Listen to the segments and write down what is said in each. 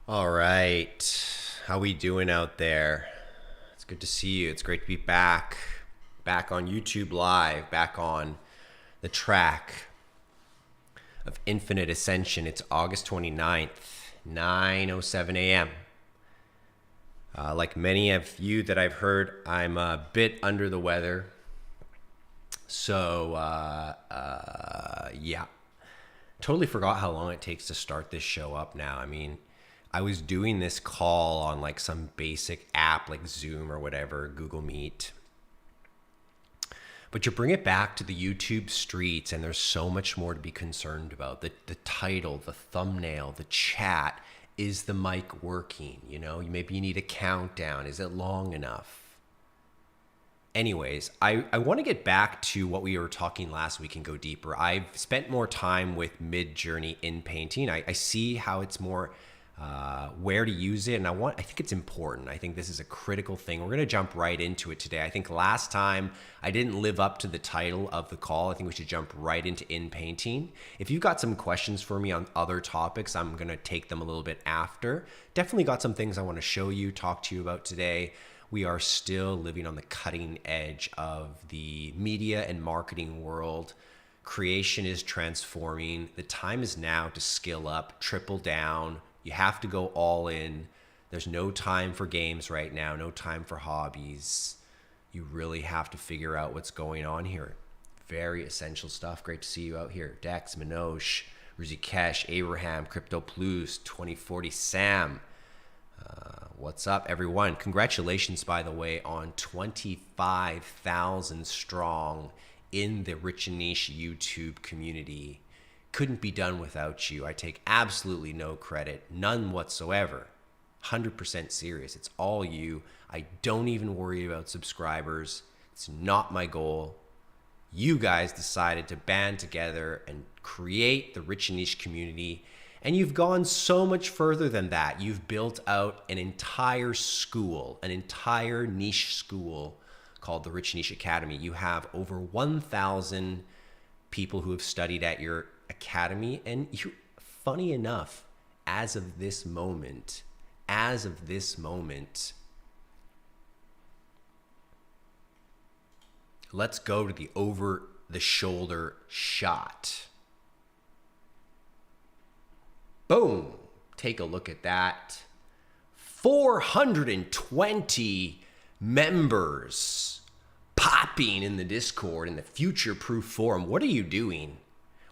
All right. How we doing out there? It's good to see you. It's great to be back. Back on YouTube Live, back on the track of Infinite Ascension. It's August 29th, 9:07 a.m. Like many of you that I've heard, I'm a bit under the weather. So, yeah. Totally forgot how long it takes to start this show up now. I mean, I was doing this call on like some basic app like Zoom or whatever, Google Meet. But you bring it back to the YouTube streets and there's so much more to be concerned about. The title, the thumbnail, the chat. Is the mic working? You know, maybe you need a countdown. Is it long enough? Anyways, I want to get back to what we were talking last week and go deeper. I've spent more time with Midjourney Inpainting. I see how it's more where to use it, and I think it's important. I think this is a critical thing. We're going to jump right into it today. I think last time I didn't live up to the title of the call. I think we should jump right into Inpainting. If you've got some questions for me on other topics, I'm going to take them a little bit after. Definitely got some things I want to show you, talk to you about today. We are still living on the cutting edge of the media and marketing world. Creation is transforming. The time is now to skill up, triple down. You have to go all in. There's no time for games right now, no time for hobbies. You really have to figure out what's going on here. Very essential stuff. Great to see you out here. Dex, Minosh, Ruzikesh, Abraham, Crypto Plus, 2040 Sam. What's up, everyone? Congratulations, by the way, on 25,000 strong in the Rich and Niche YouTube community. Couldn't be done without you. I take absolutely no credit, none whatsoever. 100% serious. It's all you. I don't even worry about subscribers. It's not my goal. You guys decided to band together and create the Rich and Niche community. And you've gone so much further than that. You've built out an entire school, an entire niche school called the Rich Niche Academy. You have over 1,000 people who have studied at your academy. And you, funny enough, as of this moment, let's go to the over the shoulder shot. Boom. Take a look at that. 420 members popping in the Discord in the Future Proof Forum. What are you doing?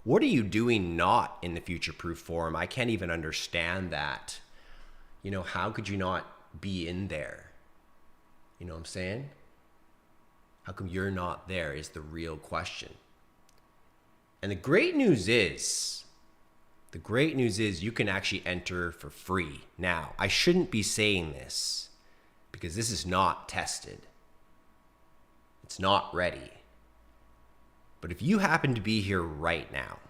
What are you doing not in the Future Proof Forum? I can't even understand that. You know, how could you not be in there? You know what I'm saying? How come you're not there is the real question. And the great news is you can actually enter for free. Now, I shouldn't be saying this because this is not tested. It's not ready. But if you happen to be here right now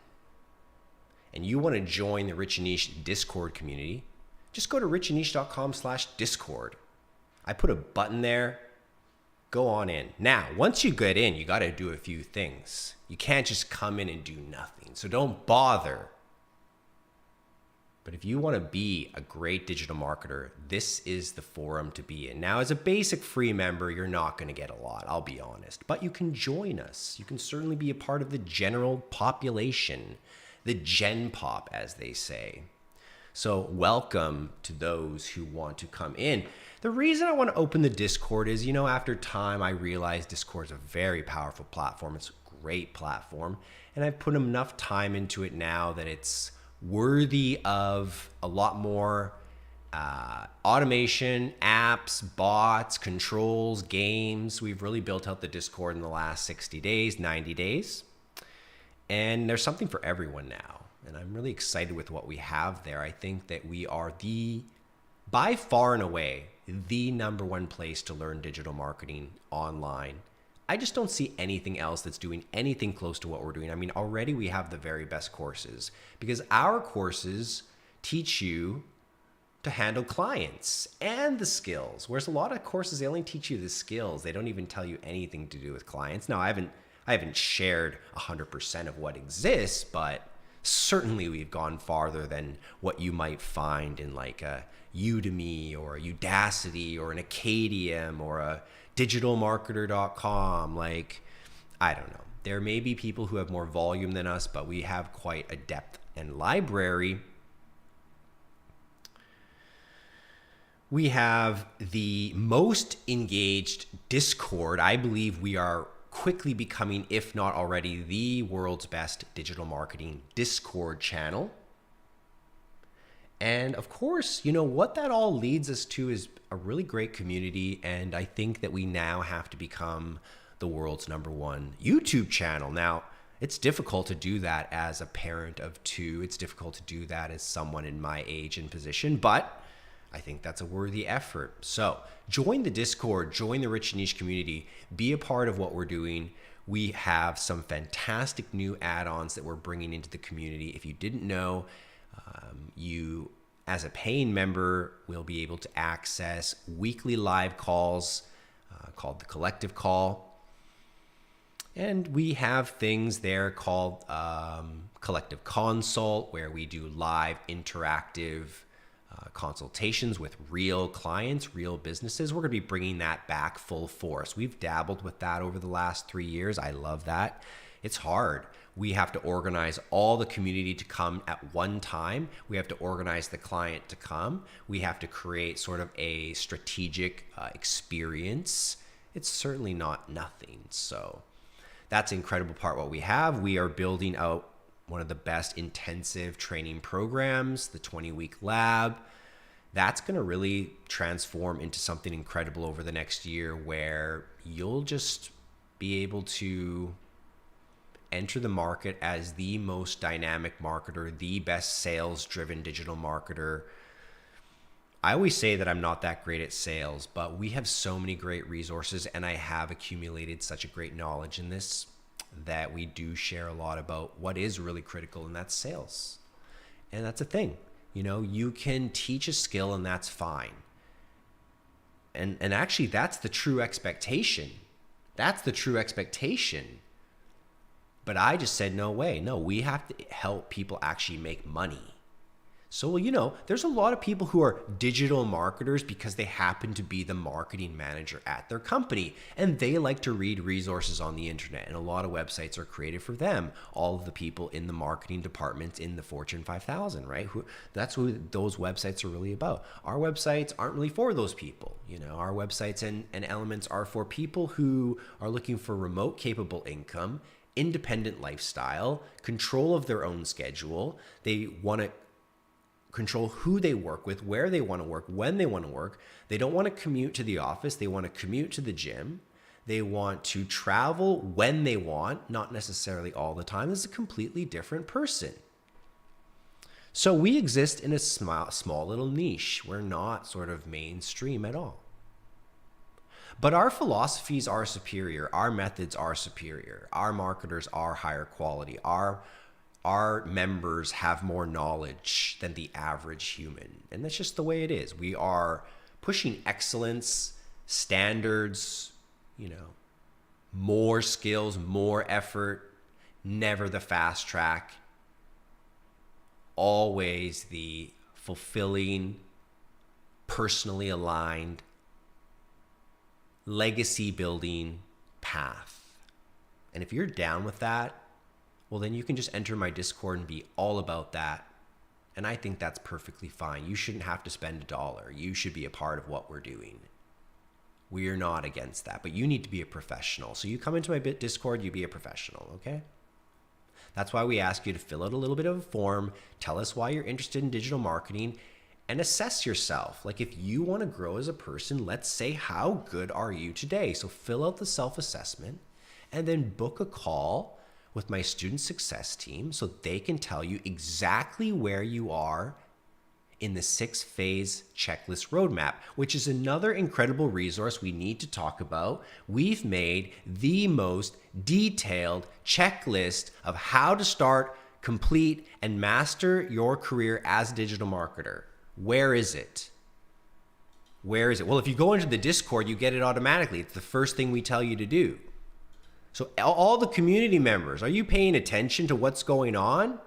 and you want to join the Rich and Niche Discord community, just go to richandniche.com/Discord. I put a button there. Go on in. Now, once you get in, you got to do a few things. You can't just come in and do nothing. So don't bother. But if you want to be a great digital marketer, this is the forum to be in. Now, as a basic free member, you're not going to get a lot, I'll be honest. But you can join us. You can certainly be a part of the general population, the Gen Pop, as they say. So welcome to those who want to come in. The reason I want to open the Discord is, you know, after time, I realized Discord is a very powerful platform. It's a great platform. And I've put enough time into it now that it's worthy of a lot more automation, apps, bots, controls, games. We've really built out the Discord in the last 60 days, 90 days. And there's something for everyone now. And I'm really excited with what we have there. I think that we are by far and away, the number one place to learn digital marketing online. I just don't see anything else that's doing anything close to what we're doing. I mean, already we have the very best courses because our courses teach you to handle clients and the skills. Whereas a lot of courses, they only teach you the skills. They don't even tell you anything to do with clients. Now, I haven't shared 100% of what exists, but Certainly we've gone farther than what you might find in like a Udemy or a Udacity or an Acadium or a digitalmarketer.com. Like, I don't know. There may be people who have more volume than us, but we have quite a depth and library. We have the most engaged Discord. I believe we are quickly becoming, if not already, the world's best digital marketing Discord channel. And of course, you know, what that all leads us to is a really great community. And I think that we now have to become the world's #1 YouTube channel. Now, it's difficult to do that as a parent of 2. It's difficult to do that as someone in my age and position, but I think that's a worthy effort. So join the Discord, join the Rich Niche community, be a part of what we're doing. We have some fantastic new add-ons that we're bringing into the community. If you didn't know, you as a paying member will be able to access weekly live calls called the Collective Call. And we have things there called Collective Consult, where we do live interactive consultations with real clients, real businesses. We're going to be bringing that back full force. We've dabbled with that over the last 3 years. I love that. It's hard. We have to organize all the community to come at one time. We have to organize the client to come. We have to create sort of a strategic experience. It's certainly not nothing. So that's an incredible part what we have. We are building out one of the best intensive training programs, the 20-week lab. That's going to really transform into something incredible over the next year, where you'll just be able to enter the market as the most dynamic marketer, the best sales-driven digital marketer. I always say that I'm not that great at sales, but we have so many great resources, and I have accumulated such a great knowledge in this that we do share a lot about what is really critical, and that's sales. And that's a thing. You know, you can teach a skill and that's fine. And actually that's the true expectation. That's the true expectation. But I just said, no way. No, we have to help people actually make money. So, you know, there's a lot of people who are digital marketers because they happen to be the marketing manager at their company, and they like to read resources on the internet, and a lot of websites are created for them. All of the people in the marketing departments in the Fortune 5000, right? That's who those websites are really about. Our websites aren't really for those people. You know, our websites and elements are for people who are looking for remote capable income, independent lifestyle, control of their own schedule. They want to control who they work with, where they want to work, when they want to work. They don't want to commute to the office. They want to commute to the gym. They want to travel when they want, not necessarily all the time. This is a completely different person. So we exist in a small little niche. We're not sort of mainstream at all. But our philosophies are superior. Our methods are superior. Our marketers are higher quality. Our members have more knowledge than the average human. And that's just the way it is. We are pushing excellence, standards, you know, more skills, more effort, never the fast track, always the fulfilling, personally aligned, legacy building path. And if you're down with that, well, then you can just enter my Discord and be all about that. And I think that's perfectly fine. You shouldn't have to spend $1. You should be a part of what we're doing. We're not against that, but you need to be a professional. So you come into my Discord, you be a professional, okay? That's why we ask you to fill out a little bit of a form, tell us why you're interested in digital marketing, and assess yourself. Like, if you want to grow as a person, let's say, how good are you today? So fill out the self-assessment and then book a call with my student success team so they can tell you exactly where you are in the 6-phase checklist roadmap, which is another incredible resource we need to talk about. We've made the most detailed checklist of how to start, complete, and master your career as a digital marketer. Where is it? Where is it? Well, if you go into the Discord, you get it automatically. It's the first thing we tell you to do. So all the community members, are you paying attention to what's going on?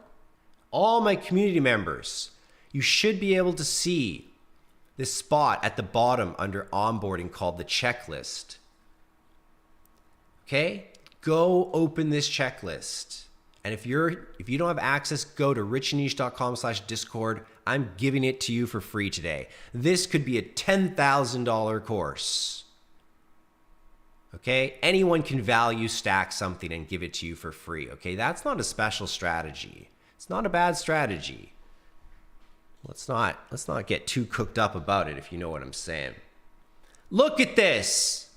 all my community members, you should be able to see this spot at the bottom under onboarding called the checklist. Okay? Go open this checklist. And if you don't have access, go to richaniche.com/discord. I'm giving it to you for free today. This could be a $10,000 course. Okay? Anyone can value stack something and give it to you for free. Okay? That's not a special strategy. It's not a bad strategy. Let's not get too cooked up about it, if you know what I'm saying. Look at this.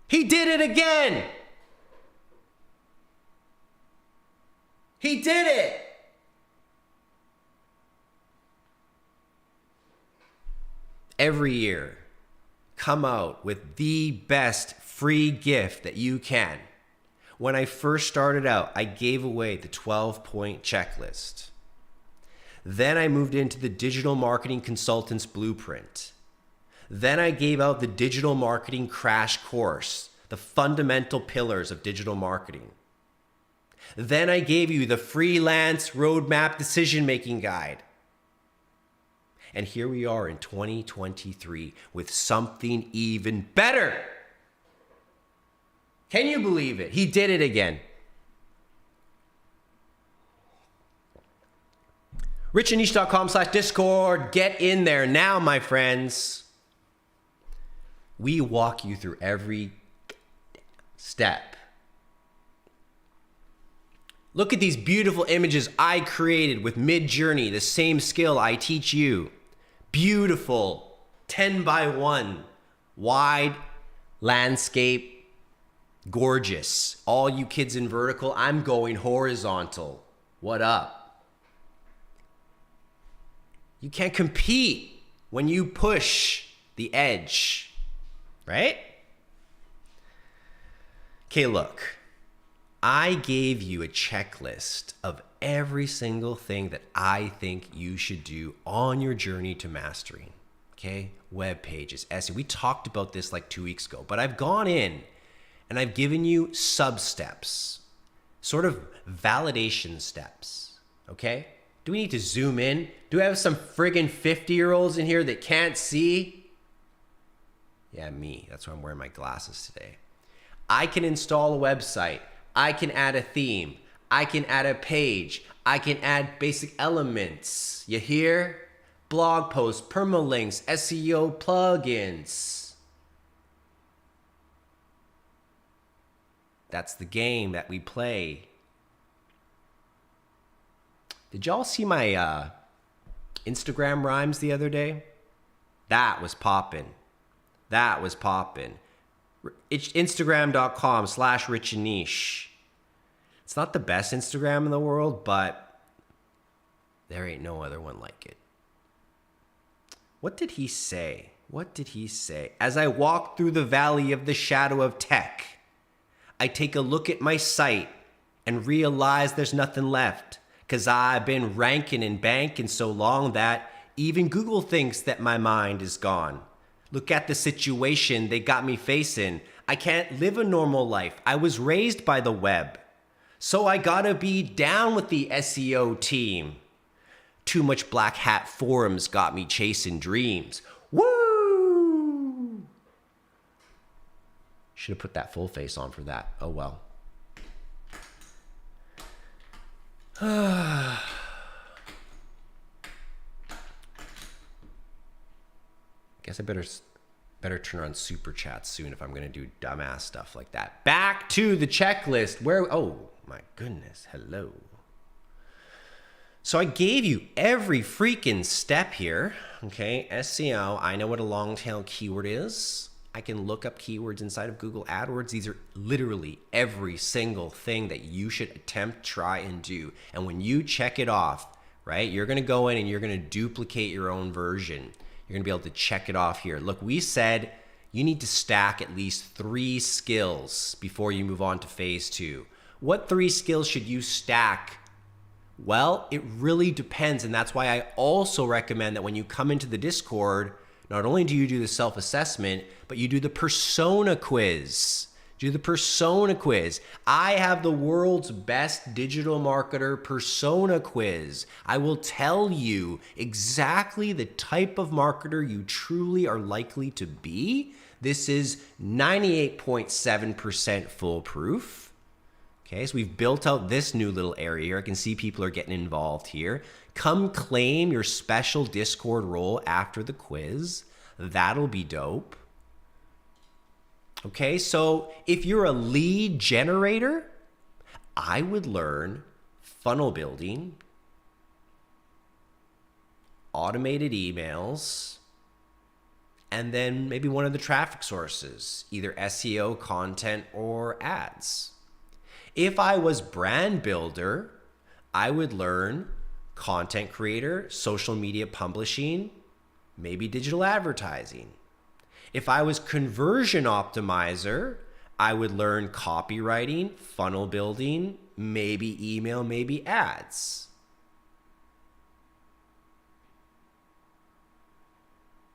He did it again. He did it. Every year, come out with the best free gift that you can. When I first started out, I gave away the 12-point checklist. Then I moved into the digital marketing consultant's blueprint. Then I gave out the digital marketing crash course, the fundamental pillars of digital marketing. Then I gave you the freelance roadmap decision-making guide. And here we are in 2023 with something even better. Can you believe it? He did it again. richaniche.com/discord. Get in there now, my friends. We walk you through every step. Look at these beautiful images I created with Midjourney, the same skill I teach you. Beautiful 10x1 wide landscape, gorgeous. All you kids in vertical, I'm going horizontal. What up? You can't compete when you push the edge, right? Okay, look. I gave you a checklist of every single thing that I think you should do on your journey to mastering. Okay? Web pages, SEO. We talked about this like 2 weeks ago, but I've gone in and I've given you sub-steps, sort of validation steps. Okay? Do we need to zoom in? Do I have some friggin' 50-year-olds in here that can't see? Yeah, me. That's why I'm wearing my glasses today. I can install a website. I can add a theme. I can add a page. I can add basic elements. You hear? Blog posts, permalinks, SEO plugins. That's the game that we play. Did y'all see my Instagram rhymes the other day? That was poppin'. That was poppin'. It's Instagram.com/richaniche. It's not the best Instagram in the world, but there ain't no other one like it. What did he say? What did he say? As I walk through the valley of the shadow of tech, I take a look at my site and realize there's nothing left. 'Cause I've been ranking and banking so long that even Google thinks that my mind is gone. Look at the situation they got me facing. I can't live a normal life. I was raised by the web. So I gotta be down with the SEO team. Too much black hat forums got me chasing dreams. Woo! Should have put that full face on for that. Oh well. Guess I better turn on super chats soon if I'm gonna do dumbass stuff like that. Back to the checklist. Oh my goodness, hello. So I gave you every freaking step here. Okay, SEO, I know what a long tail keyword is. I can look up keywords inside of Google AdWords. These are literally every single thing that you should attempt, try, and do. And when you check it off, right, you're gonna go in and you're gonna duplicate your own version. You're gonna be able to check it off here. Look, we said you need to stack at least 3 skills before you move on to phase 2. What 3 skills should you stack? Well, it really depends. And that's why I also recommend that when you come into the Discord, not only do you do the self-assessment, but you do the persona quiz. Do the persona quiz. I have the world's best digital marketer persona quiz. I will tell you exactly the type of marketer you truly are likely to be. This is 98.7% foolproof. Okay, so we've built out this new little area here. I can see people are getting involved here. Come claim your special Discord role after the quiz. That'll be dope. Okay, so if you're a lead generator, I would learn funnel building, automated emails, and then maybe one of the traffic sources, either SEO, content, or ads. If I was brand builder, I would learn content creator, social media publishing, maybe digital advertising. If I was conversion optimizer, I would learn copywriting, funnel building, maybe email, maybe ads.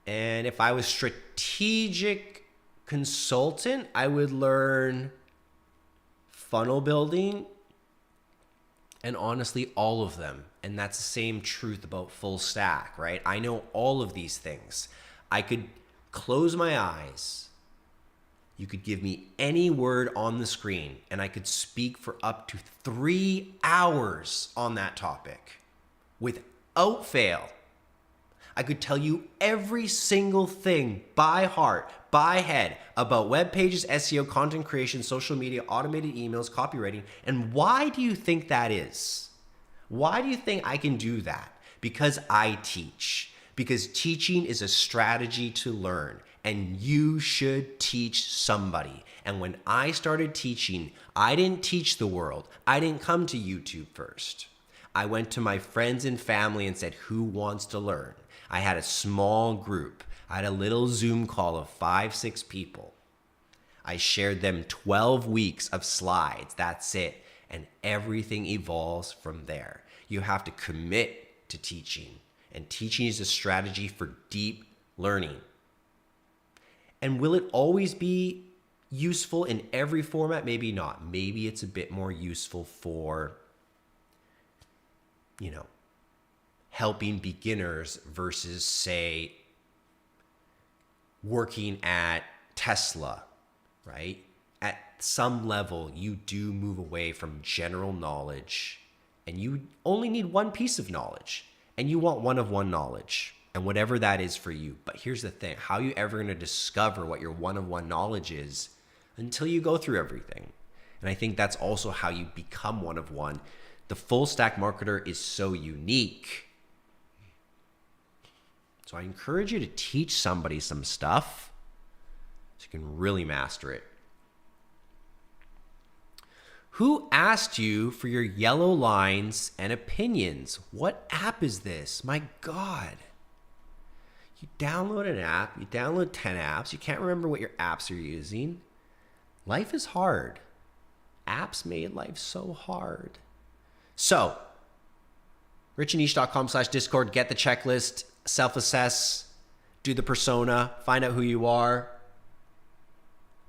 And if I was strategic consultant, I would learn funnel building and honestly all of them. And that's the same truth about full stack, right? I know all of these things. I could close my eyes. You could give me any word on the screen and I could speak for up to 3 hours on that topic without fail. I could tell you every single thing by heart, by head about web pages, SEO, content creation, social media, automated emails, copywriting. And why do you think that is? Why do you think I can do that? Because I teach. Because teaching is a strategy to learn, and you should teach somebody. And when I started teaching, I didn't teach the world. I didn't come to YouTube first. I went to my friends and family and said, who wants to learn? I had a small group. I had a little Zoom call of 5-6 people. I shared them 12 weeks of slides. That's it. And everything evolves from there. You have to commit to teaching. And teaching is a strategy for deep learning. And will it always be useful in every format? Maybe not. Maybe it's a bit more useful for, helping beginners versus, say, working at Tesla, right? At some level, you do move away from general knowledge and you only need one piece of knowledge. And you want one-of-one knowledge and whatever that is for you. But here's the thing. How are you ever going to discover what your one-of-one knowledge is until you go through everything? And I think that's also how you become one-of-one. The full stack marketer is so unique. So I encourage you to teach somebody some stuff so you can really master it. Who asked you for your yellow lines and opinions? What app is this? My God. You download an app, you download 10 apps, you can't remember what your apps are using. Life is hard. Apps made life so hard. So, richandniche.com/Discord, get the checklist, self-assess, do the persona, find out who you are,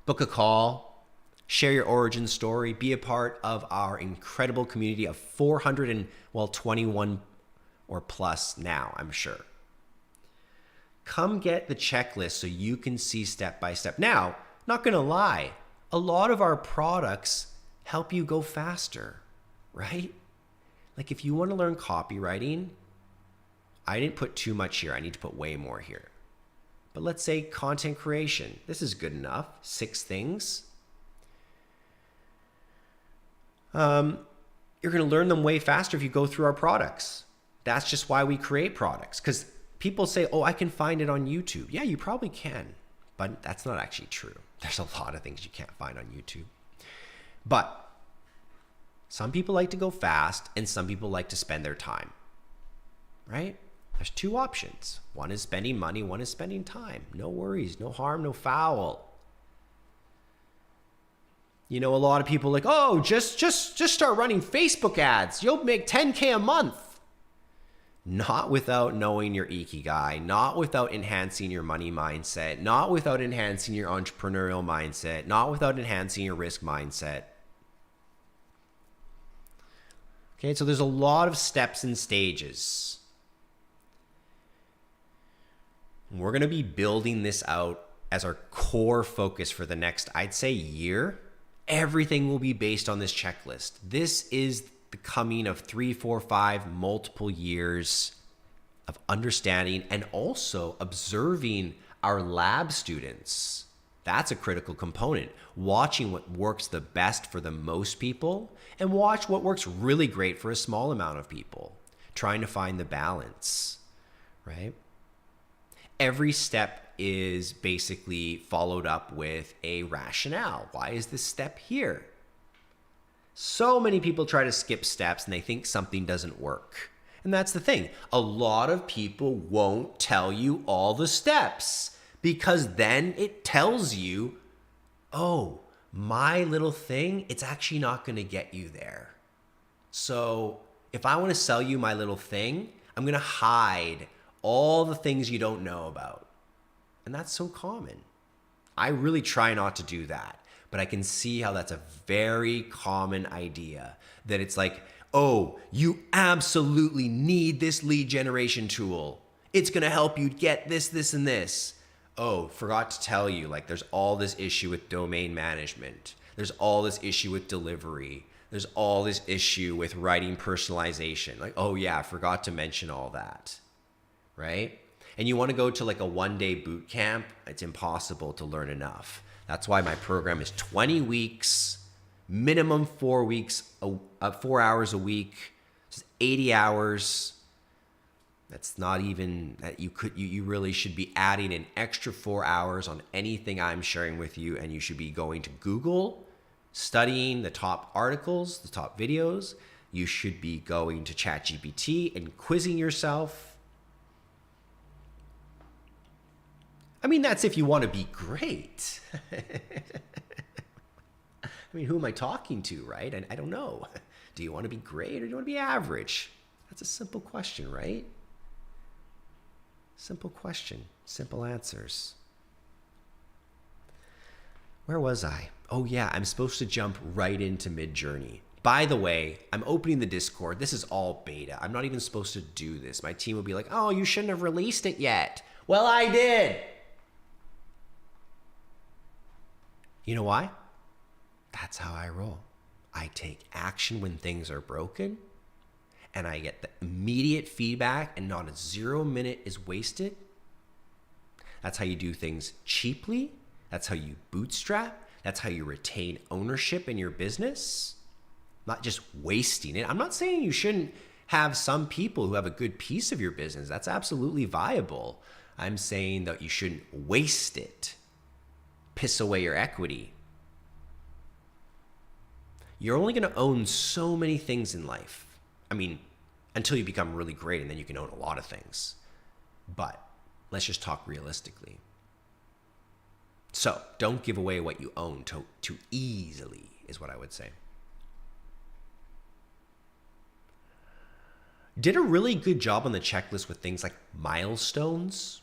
book a call. Share your origin story. Be a part of our incredible community of 421 or plus now, I'm sure. Come get the checklist so you can see step by step. Now, not going to lie, a lot of our products help you go faster, right? Like if you want to learn copywriting, I didn't put too much here. I need to put way more here. But let's say content creation. This is good enough. 6 things. You're going to learn them way faster if you go through our products. That's just why we create products. Because people say, oh, I can find it on YouTube. Yeah, you probably can. But that's not actually true. There's a lot of things you can't find on YouTube. But some people like to go fast and some people like to spend their time. Right? There's 2 options. One is spending money, one is spending time. No worries, no harm, no foul. A lot of people are like, oh, just start running Facebook ads. You'll make $10K a month. not without knowing your ikigai, not without enhancing your money mindset, not without enhancing your entrepreneurial mindset, not without enhancing your risk mindset. Okay, so there's a lot of steps and stages. We're going to be building this out as our core focus for the next, I'd say, year. Everything will be based on this checklist. This is the coming of 3, 4, 5, multiple years of understanding and also observing our lab students. That's a critical component. Watching what works the best for the most people and watch what works really great for a small amount of people. Trying to find the balance, right? Every step is basically followed up with a rationale. Why is this step here? So many people try to skip steps and they think something doesn't work. And that's the thing. A lot of people won't tell you all the steps because then it tells you, oh, my little thing, it's actually not going to get you there. So if I want to sell you my little thing, I'm going to hide all the things you don't know about. And that's so common. I really try not to do that. But I can see how that's a very common idea, that it's like, oh, you absolutely need this lead generation tool. It's going to help you get this, this, and this. Oh, forgot to tell you, like there's all this issue with domain management. There's all this issue with delivery. There's all this issue with writing personalization. Like, oh yeah, I forgot to mention all that, right? And you want to go to like a 1-day boot camp, it's impossible to learn enough. That's why my program is 20 weeks, minimum 4 weeks, 4 hours a week, just 80 hours. That's not even that you really should be adding an extra 4 hours on anything I'm sharing with you. And you should be going to Google, studying the top articles, the top videos. You should be going to ChatGPT and quizzing yourself. I mean, that's if you want to be great. I mean, who am I talking to, right? I don't know. Do you want to be great or do you want to be average? That's a simple question, right? Simple question, simple answers. Where was I? Oh yeah, I'm supposed to jump right into Midjourney. By the way, I'm opening the Discord. This is all beta. I'm not even supposed to do this. My team will be like, oh, you shouldn't have released it yet. Well, I did. You know why? That's how I roll. I take action when things are broken and I get the immediate feedback and not a 0 minute is wasted. That's how you do things cheaply. That's how you bootstrap. That's how you retain ownership in your business. Not just wasting it. I'm not saying you shouldn't have some people who have a good piece of your business. That's absolutely viable. I'm saying that you shouldn't waste it. Piss away your equity. You're only going to own so many things in life. I mean, until you become really great and then you can own a lot of things. But let's just talk realistically. So don't give away what you own too easily is what I would say. Did a really good job on the checklist with things like milestones.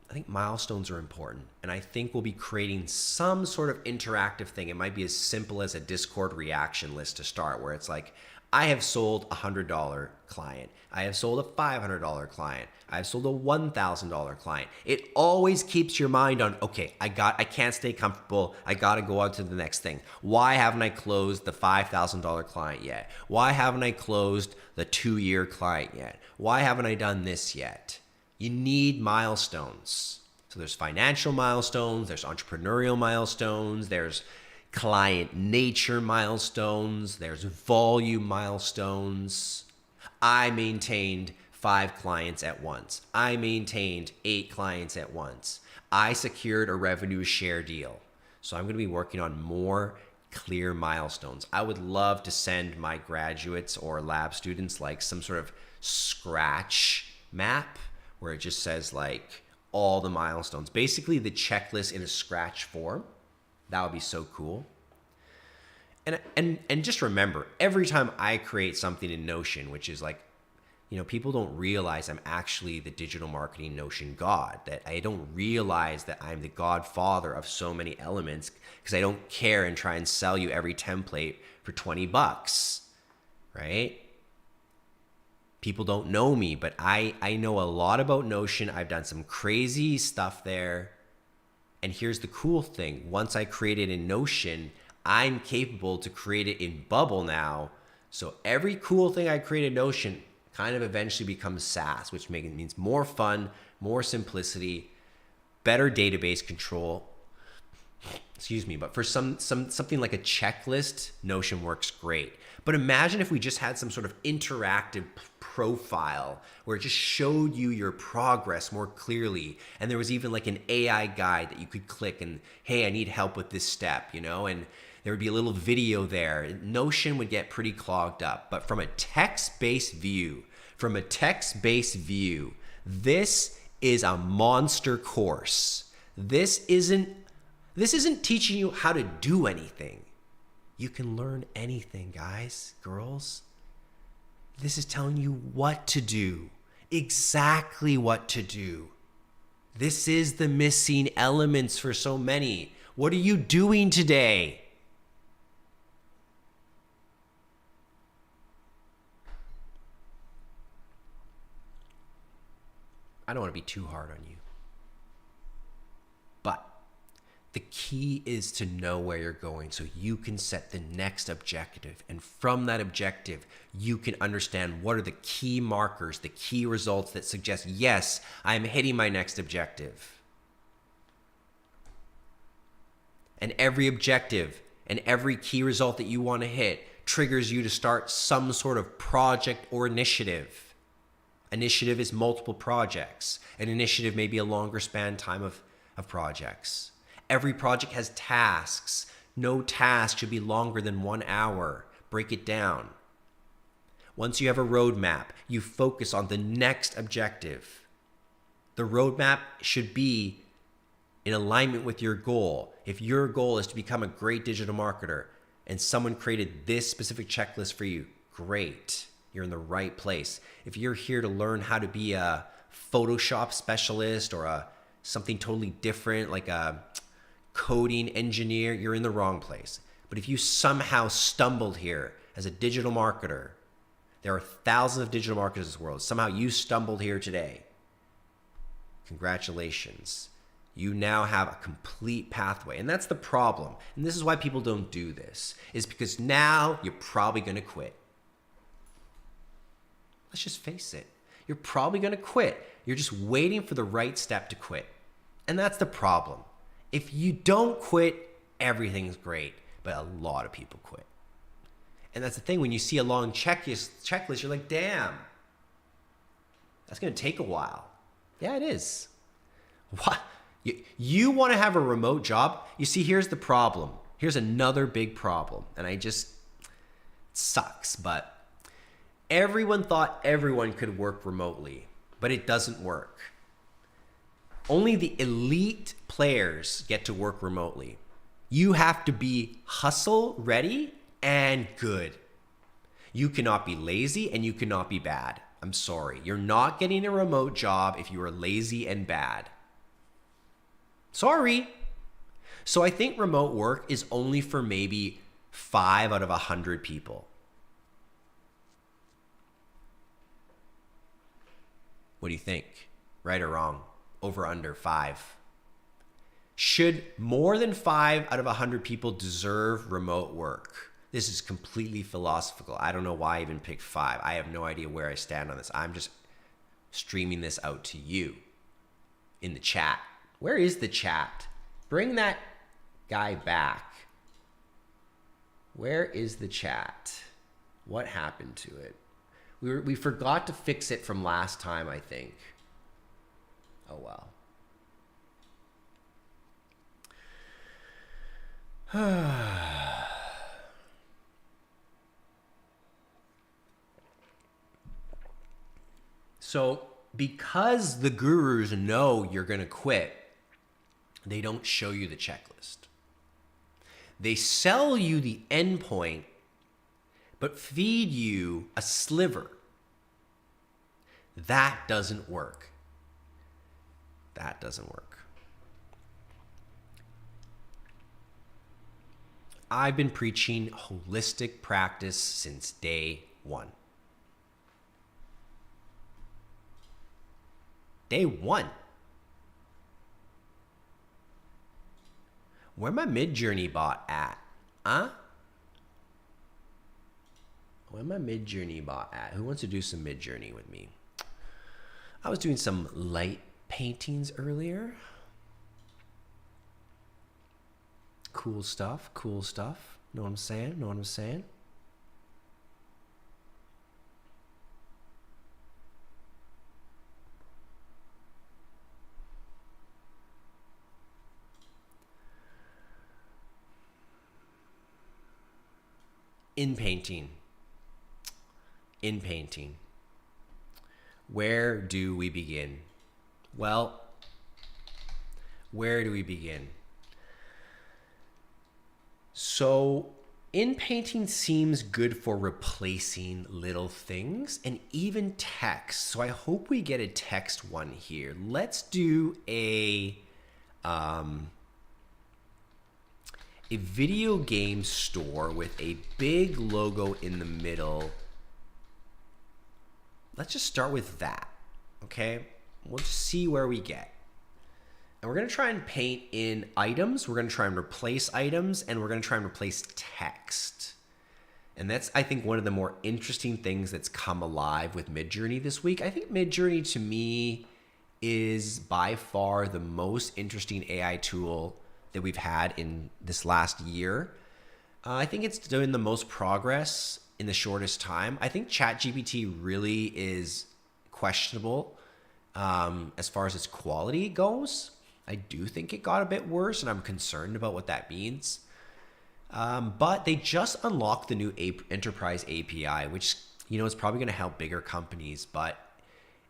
I think milestones are important. And I think we'll be creating some sort of interactive thing. It might be as simple as a Discord reaction list to start, where it's like, I have sold a $100 client. I have sold a $500 client. I have sold a $1,000 client. It always keeps your mind on, okay, I can't stay comfortable. I got to go on to the next thing. Why haven't I closed the $5,000 client yet? Why haven't I closed the 2-year client yet? Why haven't I done this yet? You need milestones. So there's financial milestones, there's entrepreneurial milestones, there's client nature milestones, there's volume milestones. I maintained 5 clients at once. I maintained 8 clients at once. I secured a revenue share deal. So I'm going to be working on more clear milestones. I would love to send my graduates or lab students like some sort of scratch map where it just says like all the milestones, basically the checklist in a scratch form. That would be so cool. And just remember, every time I create something in Notion, which is like People don't realize I'm actually the digital marketing Notion god, that I don't realize that I'm the godfather of so many elements because I don't care and try and sell you every template for $20, right? People don't know me, but I know a lot about Notion. I've done some crazy stuff there. And here's the cool thing. Once I create it in Notion, I'm capable to create it in Bubble now. So every cool thing I create in Notion kind of eventually becomes SaaS, which means more fun, more simplicity, better database control. Excuse me, but for something like a checklist, Notion works great. But imagine if we just had some sort of interactive profile where it just showed you your progress more clearly. And there was even like an AI guide that you could click and, hey, I need help with this step, and there would be a little video there. Notion would get pretty clogged up. But from a text-based view, this is a monster course. This isn't teaching you how to do anything. You can learn anything, guys, girls. This is telling you what to do, exactly what to do. This is the missing elements for so many. What are you doing today? I don't want to be too hard on you. But the key is to know where you're going so you can set the next objective. And from that objective, you can understand what are the key markers, the key results that suggest, yes, I'm hitting my next objective. And every objective and every key result that you want to hit triggers you to start some sort of project or initiative. Initiative is multiple projects. An initiative may be a longer span time of projects. Every project has tasks. No task should be longer than 1 hour. Break it down. Once you have a roadmap, you focus on the next objective. The roadmap should be in alignment with your goal. If your goal is to become a great digital marketer and someone created this specific checklist for you, great. You're in the right place. If you're here to learn how to be a Photoshop specialist or something totally different, like a coding engineer, you're in the wrong place. But if you somehow stumbled here as a digital marketer, there are thousands of digital marketers in this world. Somehow you stumbled here today. Congratulations. You now have a complete pathway. And that's the problem. And this is why people don't do this, is because now you're probably going to quit. Let's just face it. You're probably going to quit. You're just waiting for the right step to quit. And that's the problem. If you don't quit, everything's great. But a lot of people quit. And that's the thing. When you see a long checklist, you're like, damn, that's going to take a while. Yeah, it is. What? You want to have a remote job? You see, here's the problem. Here's another big problem. And it sucks, but everyone thought everyone could work remotely, but it doesn't work. Only the elite players get to work remotely. You have to be hustle ready and good. You cannot be lazy and you cannot be bad. I'm sorry. You're not getting a remote job if you are lazy and bad. Sorry. So I think remote work is only for maybe 5 out of 100 people. What do you think? Right or wrong? Over, under, 5. Should more than 5 out of 100 people deserve remote work? This is completely philosophical. I don't know why I even picked 5. I have no idea where I stand on this. I'm just streaming this out to you in the chat. Where is the chat? Bring that guy back. Where is the chat? What happened to it? We forgot to fix it from last time, I think. Oh, well. So, because the gurus know you're going to quit, they don't show you the checklist. They sell you the endpoint, but feed you a sliver. That doesn't work. That doesn't work. I've been preaching holistic practice since day one. Day one. Where my Midjourney bot at? Huh? Where my Midjourney bot at? Who wants to do some Midjourney with me? I was doing some light paintings earlier. Cool stuff, cool stuff. Know what I'm saying? Know what I'm saying? Inpainting. Inpainting. Where do we begin? Well, where do we begin? So, inpainting seems good for replacing little things and even text. So I hope we get a text one here. Let's do a video game store with a big logo in the middle. Let's just start with that, okay? We'll just see where we get. And we're gonna try and paint in items, we're gonna try and replace items, and we're gonna try and replace text. And that's, I think, one of the more interesting things that's come alive with Midjourney this week. I think Midjourney, to me, is by far the most interesting AI tool that we've had in this last year. I think it's doing the most progress in the shortest time. I think ChatGPT really is questionable as far as its quality goes. I do think it got a bit worse, and I'm concerned about what that means. But they just unlocked the new Enterprise API, which is probably going to help bigger companies, but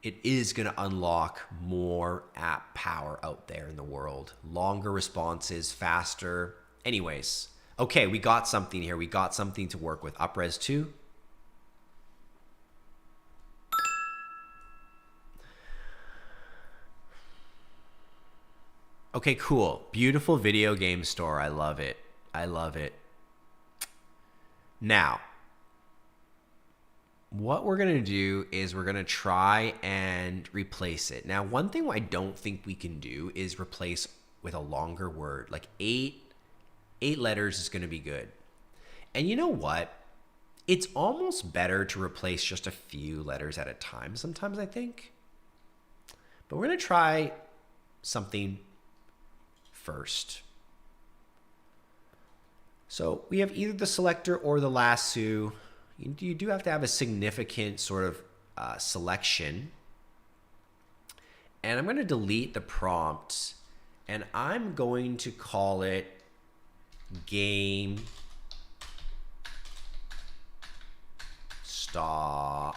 it is going to unlock more app power out there in the world. Longer responses, faster. Anyways, okay, we got something here. We got something to work with. Upres 2. Okay, cool. Beautiful video game store. I love it. I love it. Now, what we're going to do is we're going to try and replace it. Now, one thing I don't think we can do is replace with a longer word. Like eight letters is going to be good. And you know what? It's almost better to replace just a few letters at a time sometimes, I think. But we're going to try something first. So we have either the selector or the lasso. You do have to have a significant sort of selection. And I'm going to delete the prompt, and I'm going to call it game stop.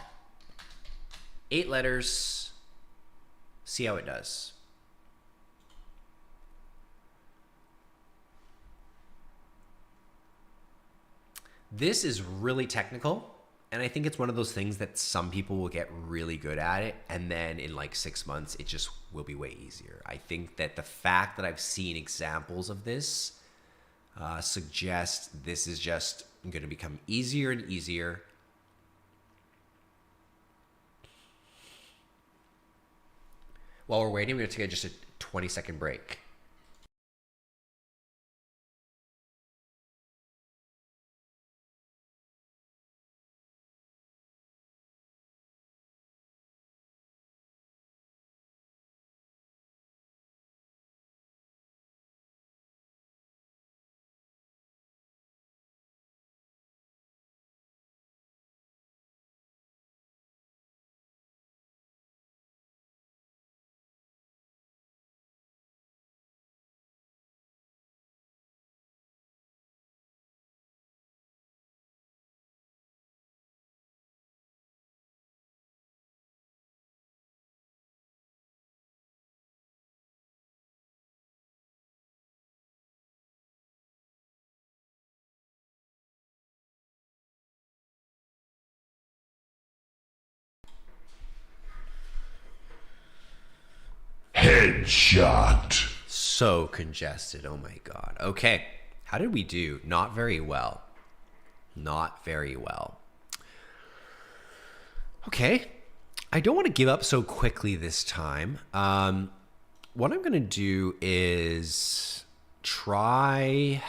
8 letters. See how it does. This is really technical, and I think it's one of those things that some people will get really good at it, and then in like 6 months, it just will be way easier. I think that the fact that I've seen examples of this suggests this is just going to become easier and easier. While we're waiting, we're going to take just a 20-second break. Headshot. So congested. Oh my God. Okay. How did we do? Not very well. Not very well. Okay. I don't want to give up so quickly this time. What I'm going to do is try...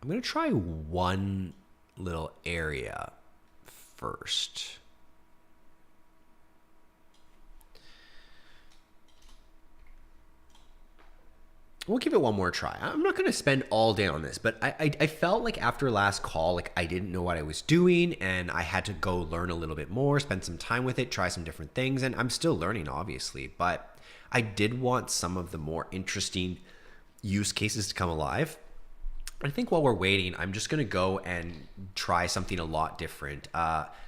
I'm going to try one little area first. We'll give it one more try. I'm not going to spend all day on this, but I felt like after last call, like I didn't know what I was doing and I had to go learn a little bit more, spend some time with it, try some different things. And I'm still learning, obviously, but I did want some of the more interesting use cases to come alive. I think while we're waiting, I'm just going to go and try something a lot different.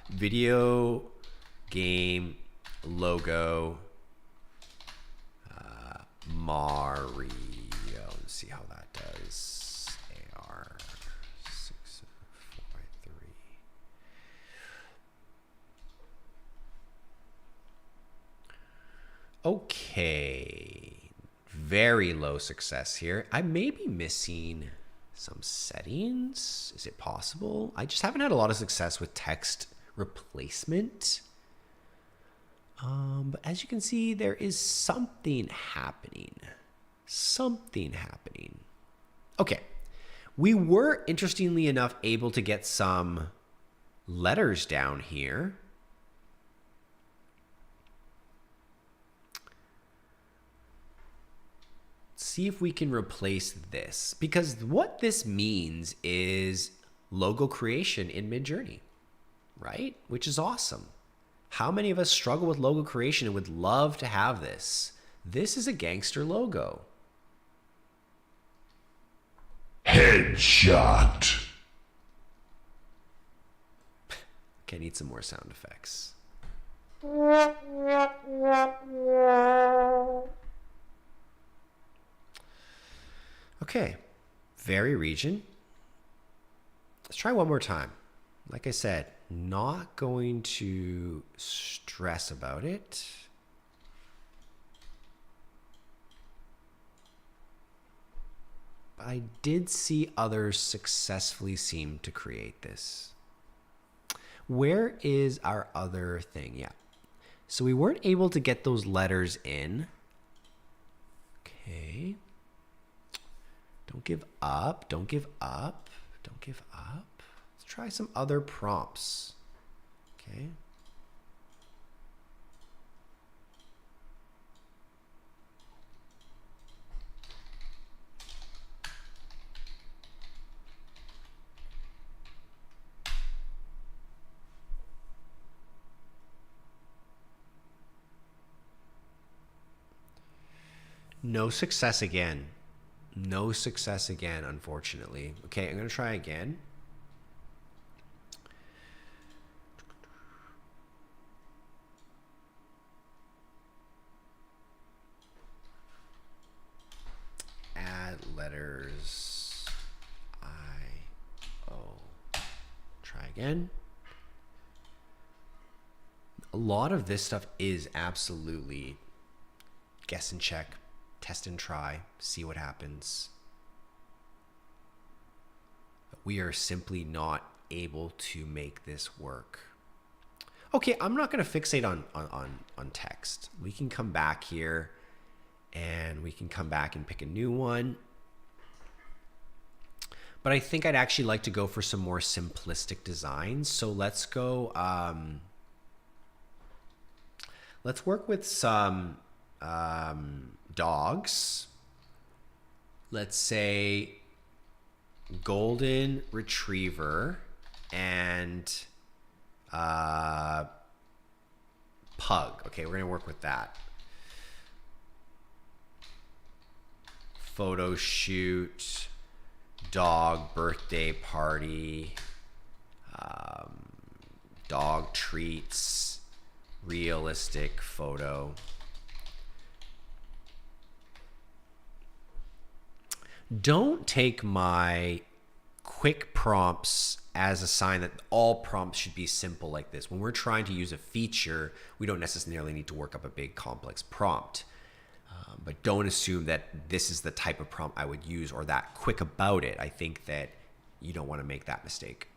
Video game logo Mario. Let's see how that does. AR 643. Okay. Very low success here. I may be missing some settings. Is it possible? I just haven't had a lot of success with text replacement. But as you can see, there is something happening. Something happening. Okay. We were, interestingly enough, able to get some letters down here. See if we can replace this, because what this means is logo creation in Midjourney, right? Which is awesome. How many of us struggle with logo creation and would love to have this? This is a gangster logo. Headshot. Okay, I need some more sound effects. Okay, very region. Let's try one more time. Like I said, not going to stress about it. But I did see others successfully seem to create this. Where is our other thing? Yeah. So we weren't able to get those letters in. Okay. Don't give up. Don't give up. Don't give up. Let's try some other prompts. Okay. No success again. No success again, unfortunately. Okay, I'm going to try again. Add letters I-O. Try again. A lot of this stuff is absolutely guess and check. Test and try, see what happens. But we are simply not able to make this work. Okay, I'm not going to fixate on text. We can come back here and we can come back and pick a new one. But I think I'd actually like to go for some more simplistic designs. So let's go, let's work with some dogs. Let's say golden retriever and pug. Okay, we're gonna work with that. Photo shoot, dog birthday party, dog treats, realistic photo. Don't take my quick prompts as a sign that all prompts should be simple like this. When we're trying to use a feature, we don't necessarily need to work up a big complex prompt. But don't assume that this is the type of prompt I would use or that quick about it. I think that you don't want to make that mistake.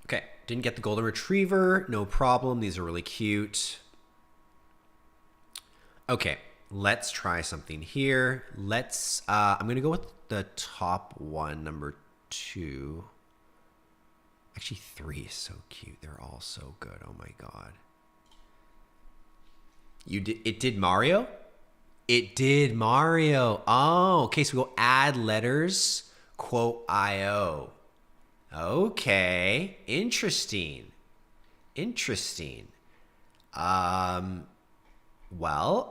Okay, didn't get the golden retriever, no problem. These are really cute. Okay, let's try something here. I'm gonna go with the top one, number 2. Actually, 3 is so cute. They're all so good. Oh my God. It did Mario? It did Mario. Oh, okay. So we'll add letters, quote IO. Okay. Interesting. Interesting. Well,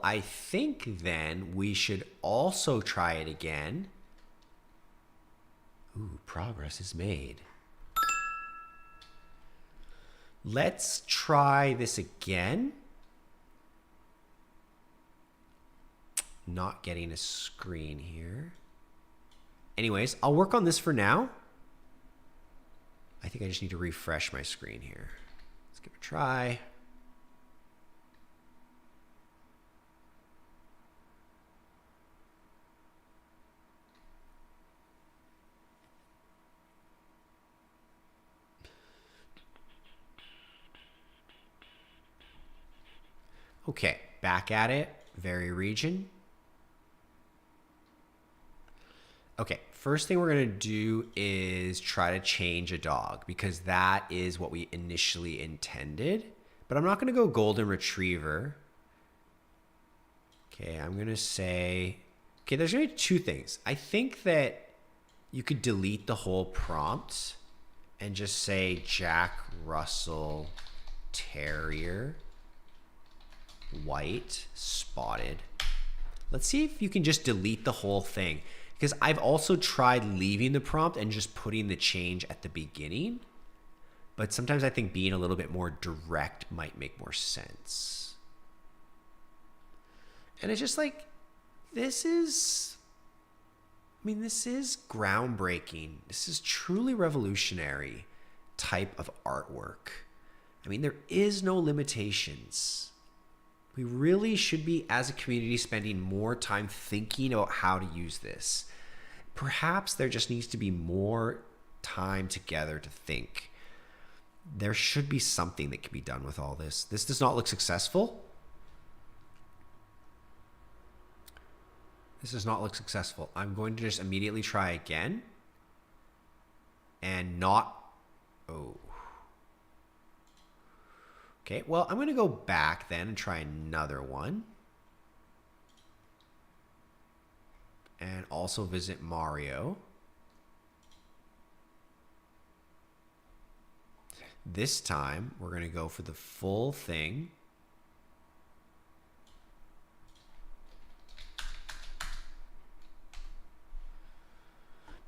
I think then we should also try it again. Ooh, progress is made. Let's try this again. Not getting a screen here. Anyways, I'll work on this for now. I think I just need to refresh my screen here. Let's give it a try. Okay, back at it, vary region. Okay, first thing we're gonna do is try to change a dog because that is what we initially intended. But I'm not gonna go golden retriever. Okay, I'm gonna say, okay, there's gonna be 2 things. I think that you could delete the whole prompt and just say Jack Russell Terrier. White, spotted. Let's see if you can just delete the whole thing. Because I've also tried leaving the prompt and just putting the change at the beginning. But sometimes I think being a little bit more direct might make more sense. And it's just like, this is groundbreaking. This is truly revolutionary type of artwork. I mean, there is no limitations. We really should be, as a community, spending more time thinking about how to use this. Perhaps there just needs to be more time together to think. There should be something that can be done with all this. This does not look successful. This does not look successful. I'm going to just immediately try again. And not... Oh. Okay, well, I'm going to go back then and try another one. And also visit Mario. This time, we're going to go for the full thing.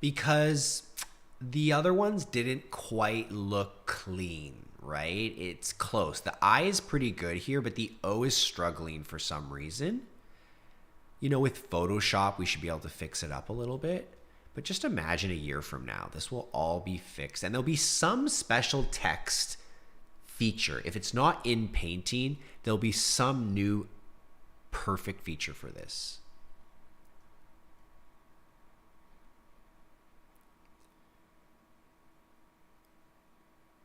Because the other ones didn't quite look clean, right? It's close. The I is pretty good here, but the O is struggling for some reason. You know, with Photoshop, we should be able to fix it up a little bit. But just imagine a year from now, this will all be fixed. And there'll be some special text feature. If it's not in Painting, there'll be some new perfect feature for this.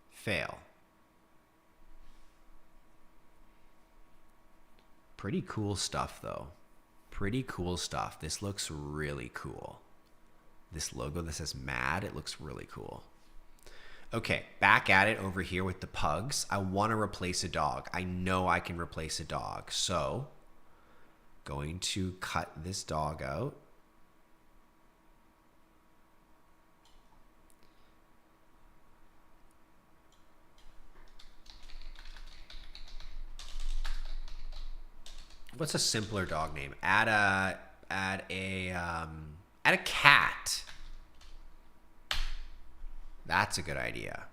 Fail. Pretty cool stuff, though. Pretty cool stuff. This looks really cool. This logo that says mad, it looks really cool. Okay, back at it over here with the pugs. I want to replace a dog. I know I can replace a dog. So, going to cut this dog out. What's a simpler dog name? Add a Add a cat. That's a good idea.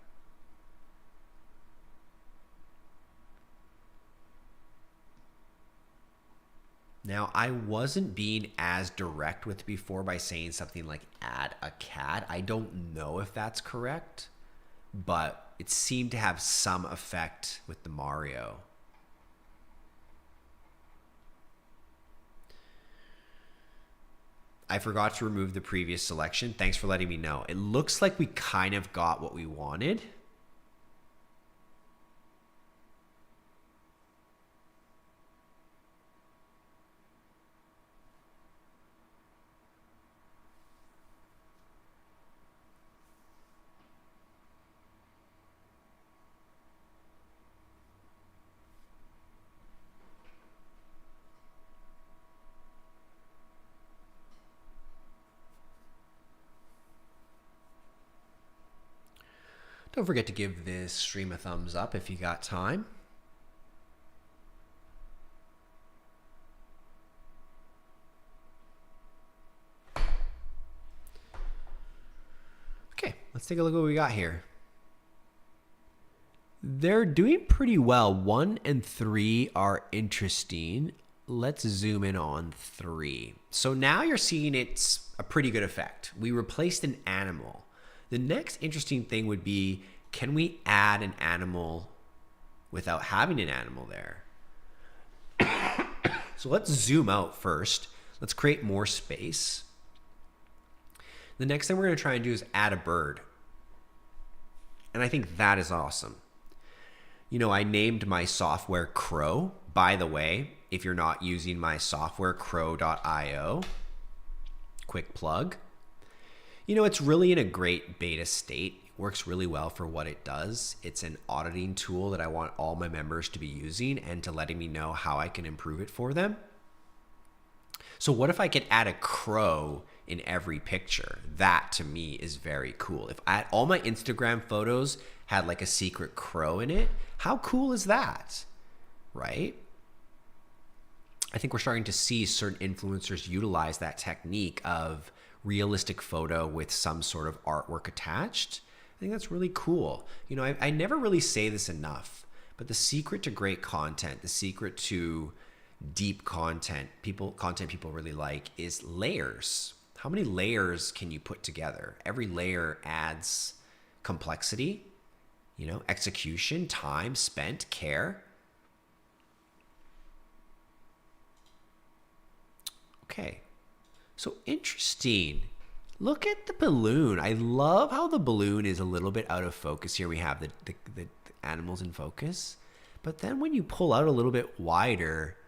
Now, I wasn't being as direct with before by saying something like add a cat. I don't know if that's correct, but it seemed to have some effect with the Mario. I forgot to remove the previous selection. Thanks for letting me know. It looks like we kind of got what we wanted. Don't forget to give this stream a thumbs up if you got time. Okay, let's take a look at what we got here. They're doing pretty well. 1 and 3 are interesting. Let's zoom in on 3. So now you're seeing it's a pretty good effect. We replaced an animal. The next interesting thing would be, can we add an animal without having an animal there? So let's zoom out first. Let's create more space. The next thing we're going to try and do is add a bird. And I think that is awesome. You know, I named my software Crow. By the way, if you're not using my software, crow.io, quick plug. You know, it's really in a great beta state. It works really well for what it does. It's an auditing tool that I want all my members to be using and to letting me know how I can improve it for them. So what if I could add a crow in every picture? That to me is very cool. If all my Instagram photos had like a secret crow in it, how cool is that? Right? I think we're starting to see certain influencers utilize that technique of realistic photo with some sort of artwork attached. I think that's really cool. You know, I never really say this enough, but the secret to great content, the secret to deep content people really like is layers. How many layers can you put together? Every layer adds complexity, you know, execution, time spent, care. Okay. So interesting. Look at the balloon. I love how the balloon is a little bit out of focus here. We have the animals in focus. But then when you pull out a little bit wider,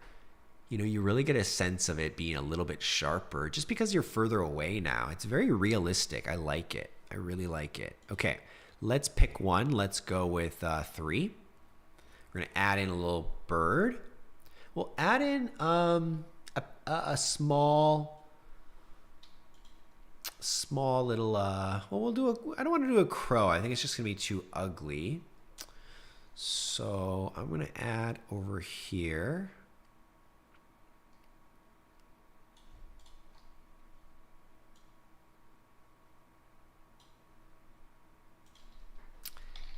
you know, you really get a sense of it being a little bit sharper just because you're further away now. It's very realistic. I like it. I really like it. Okay, let's pick one. Let's go with 3. We're going to add in a little bird. We'll add in a small little, well, I don't want to do a crow. I think it's just going to be too ugly. So I'm going to add over here.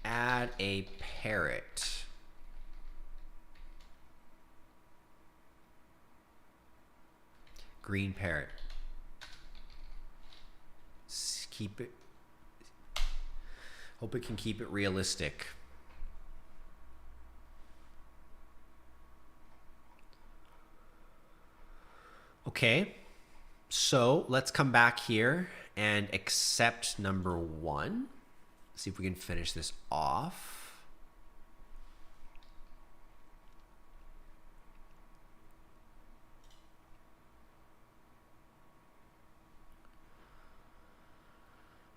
Add a parrot. Green parrot. Keep it. Hope it can keep it realistic. Okay, so let's come back here and accept number 1. See if we can finish this off.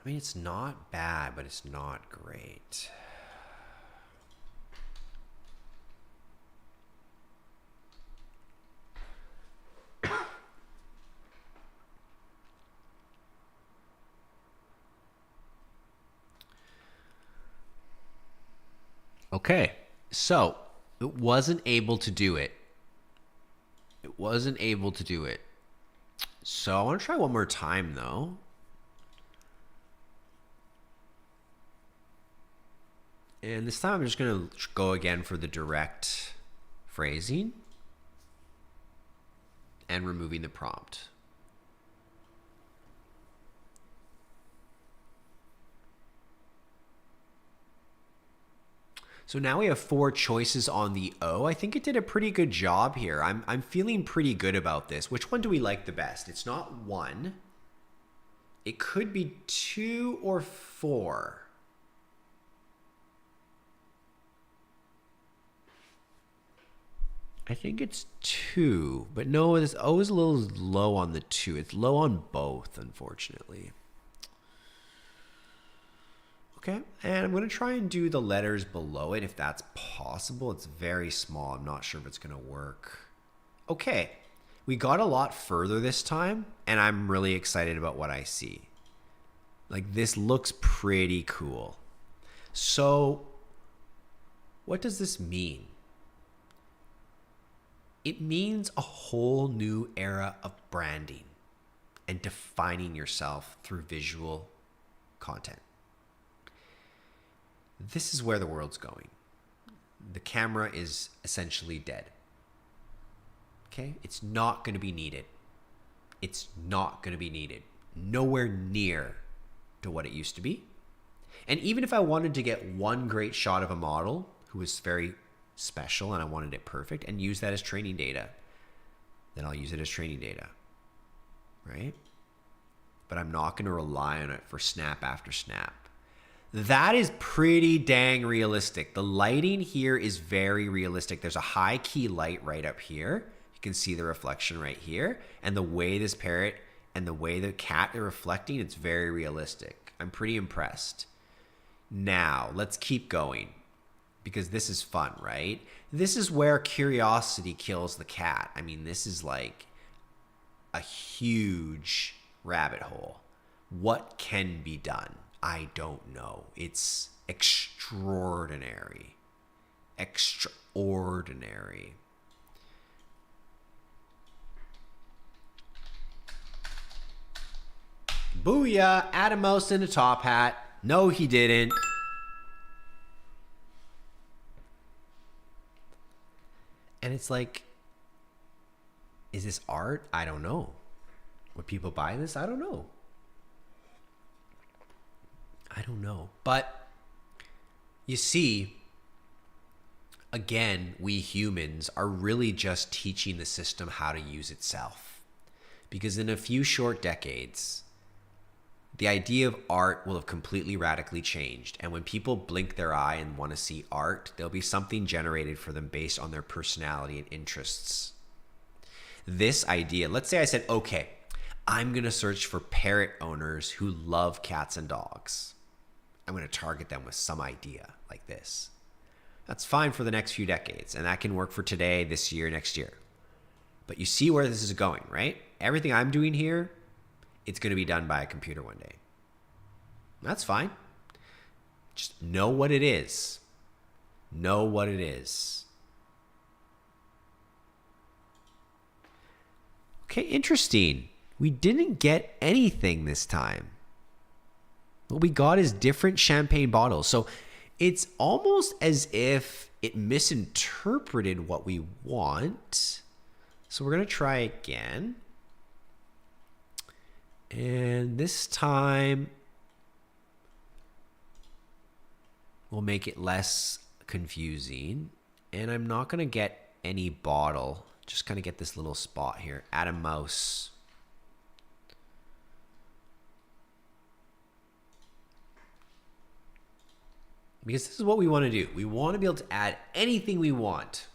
I mean, it's not bad, but it's not great. Okay, so it wasn't able to do it. It wasn't able to do it. So I want to try one more time though. And this time I'm just going to go again for the direct phrasing and removing the prompt. So now we have 4 choices on the O. I think it did a pretty good job here. I'm feeling pretty good about this. Which one do we like the best? It's not 1. It could be 2 or 4. I think it's 2, but no, this O is a little low on the 2. It's low on both, unfortunately. Okay, and I'm going to try and do the letters below it if that's possible. It's very small. I'm not sure if it's going to work. Okay, we got a lot further this time, and I'm really excited about what I see. Like, this looks pretty cool. So, what does this mean? It means a whole new era of branding and defining yourself through visual content. This is where the world's going. The camera is essentially dead. Okay? It's not going to be needed. It's not going to be needed. Nowhere near to what it used to be. And even if I wanted to get one great shot of a model who was very special and I wanted it perfect and use that as training data, then I'll use it as training data. Right? But I'm not going to rely on it for snap after snap. That is pretty dang realistic. The lighting here is very realistic. There's a high key light right up here. You can see the reflection right here. And the way this parrot and the way the cat are reflecting, it's very realistic. I'm pretty impressed. Now, let's keep going because this is fun, right? This is where curiosity kills the cat. I mean, this is like a huge rabbit hole. What can be done? I don't know. It's extraordinary. Extraordinary. Booyah! Add a mouse in a top hat. No, he didn't. And it's like, is this art? I don't know. Would people buy this? I don't know. I don't know. But you see, again, we humans are really just teaching the system how to use itself. Because in a few short decades, the idea of art will have completely radically changed. And when people blink their eye and want to see art, there'll be something generated for them based on their personality and interests. This idea, let's say I said, okay, I'm going to search for parrot owners who love cats and dogs. I'm going to target them with some idea like this. That's fine for the next few decades, and that can work for today, this year, next year. But you see where this is going, right? Everything I'm doing here, it's going to be done by a computer one day. That's fine. Just know what it is. Know what it is. Okay, interesting. We didn't get anything this time. What we got is different champagne bottles. So it's almost as if it misinterpreted what we want. So we're going to try again. And this time we'll make it less confusing. And I'm not going to get any bottle. Just kind of get this little spot here. Add a mouse. Because this is what we want to do. We want to be able to add anything we want.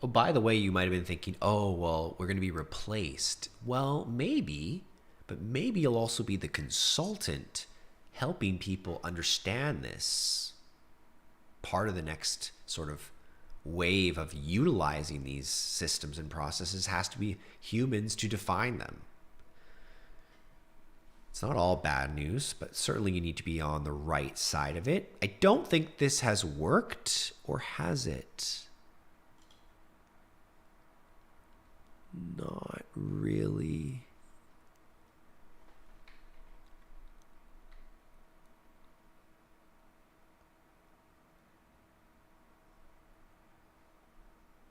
Oh, by the way, you might have been thinking, oh, well, we're going to be replaced. Well, maybe, but maybe you'll also be the consultant helping people understand this. Part of the next sort of wave of utilizing these systems and processes has to be humans to define them. It's not all bad news, but certainly you need to be on the right side of it. I don't think this has worked, or has it? not really.